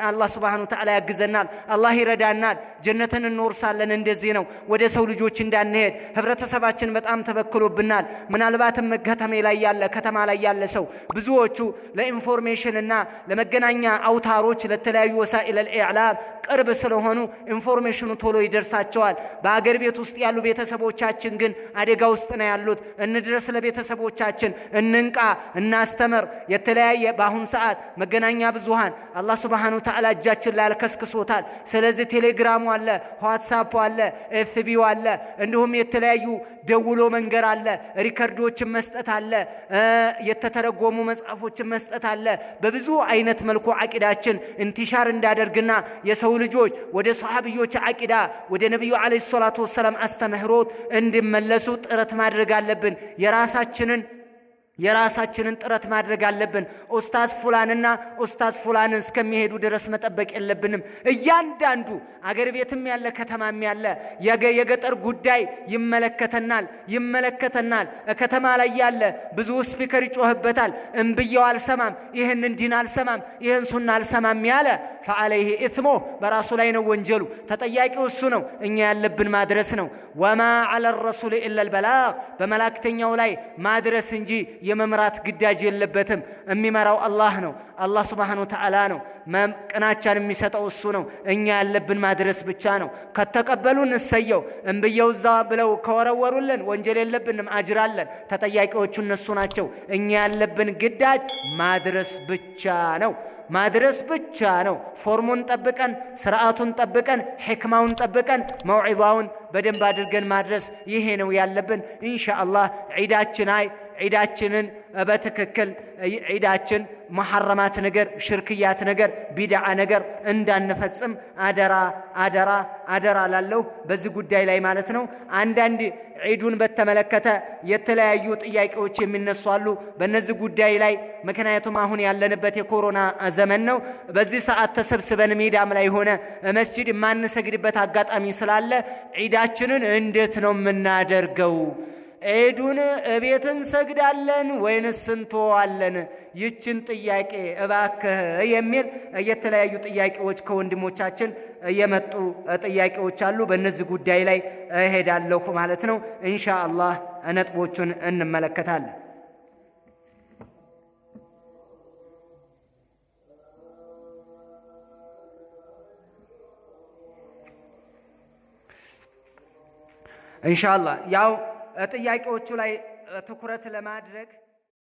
Speaker 1: አላህ Subhanahu Wa Ta'ala ያግዘናል አላህ ይረዳናል ጀነትን እንወርሳለን እንደዚህ ነው ወደ ሰው ልጆች እንዳንሄድ ህብረተሰባችን በጣም ተበክሎብናል ምናልባትም ከተማ ላይ ያለ ሰው ብዙዎቹ ለኢንፎርሜሽን እና ለመገናኛ አውታሮች ለተለያዩ ወሳኢል الإعلام ቅርብ ስለሆኑ ኢንፎርሜሽኑ ቶሎ ይደርሳቸዋል በአገር ቤት ውስጥ ያሉ ቤተሰቦቻችን ግን አደጋ ውስጥ ነው ያሉት እንድረስ ለቤተሰቦቻችን እንንቃ እናስተምር የተለያየ በአሁን ሰዓት መገናኛ ብዙሃን አላህ Subhanahu Wa Ta'ala እጃችን ላይ አልከስክሶታል ስለዚህ ቴሌግራሙ አለ ዋትስአፕ አለ ኤፍቢ አለ እንዲሁም የተለያዩ ደውሎ መንገር አለ ሪከርዶችን መስጠት አለ የተተረጎሙ መጽሐፎችን መስጠት አለ በብዙ አይነት መልኩ አቂዳችን እንቲሻር እንዳደርግና የሰው ልጆች ወደ ሷሃቢዮች አቂዳ ወደ ነብዩ አለይሂ ሰላቱ ወሰለም አስተምህሮት እንዲመለሱ ጥረት ማድረግ አለብን የራሳችንን ጥረት ማድረግ አለብን ኡስታዝ ፉላንን እስከሚሄዱ ድረስ መጠበቅ የለብንም እያንዳንዱ አገር ቤትም ያለ ከተማም ያለ የገጠር ጉዳይ ይመለከተናል ከተማ ላይ ያለ ብዙ ስፒከር ይጮህበታል እንብየው አልሰማም ይሄንን ዲን አልሰማም ይሄን ሱና አልሰማም ያለ فعليه اثمه በራሱ ላይ ነው ወንጀሉ ተጠያቂው እሱ ነው እኛ ያለብን ማድረስ ነው وما على الرسول الا البلاغ በመላእክተኛው ላይ ማድረስ እንጂ የመምራት ግዳጅ የለበትም የሚመራው አላህ ነው አላህ Subhanahu Wa Ta'ala ነው ቅናቻን የሚሰጠው እሱ ነው እኛ ያለብን ማድረስ ብቻ ነው ከተቀበሉን እሰየው እንብየው ዛ ብለው ከወረወሩልን ወንጀል የለብንም አጅራለን ተጠያቂዎቹ እነሱ ናቸው እኛ ያለብን ግዳጅ ማድረስ ብቻ ነው ፎርሙን ጠብቀን ስርዓቱን ጠብቀን ህክማውን ጠብቀን መውዒዛውን በደንብ አድርገን ማድረስ ይሄ ነው ያለብን ኢንሻአላህ ዒዳችንን በትክክል ዒዳችን محرمات ነገር ሽርክያት ነገር ቢድዓ ነገር እንዳንፈጽም አደራ ላለው በዚህ ጉዳይ ላይ ማለት ነው አንዳንድ ዒዱን በተመለከተ የተለያዩ ጥያቄዎች የሚነሳሉ በእነዚህ ጉዳይ ላይ ምክንያቱም አሁን ያለንበት የኮሮና ዘመን ነው በዚህ ሰዓት ተሰብስበን ሜዳም ላይ ሆነ መስጂድ ማንሰግድበት አጋጣሚ ስላለ ዒዳችንን እንዴት ነው የምናደርገው ዒዱን እቤትን ሰግዳለን ወይንስ እንተዋለን ይችን ጥያቄ እባክህ የሚል የተለያዩ ጥያቄዎች ከወንድሞቻችን የመጡ ጥያቄዎች አሉ በእነዚህ ጉዳይ ላይ እሄዳለሁ ማለት ነው ኢንሻአላህ ነጥቦቹን እንመለከታለን ኢንሻአላህ ያው ጥያቄዎቹ ላይ ትኩረት ለማድረግ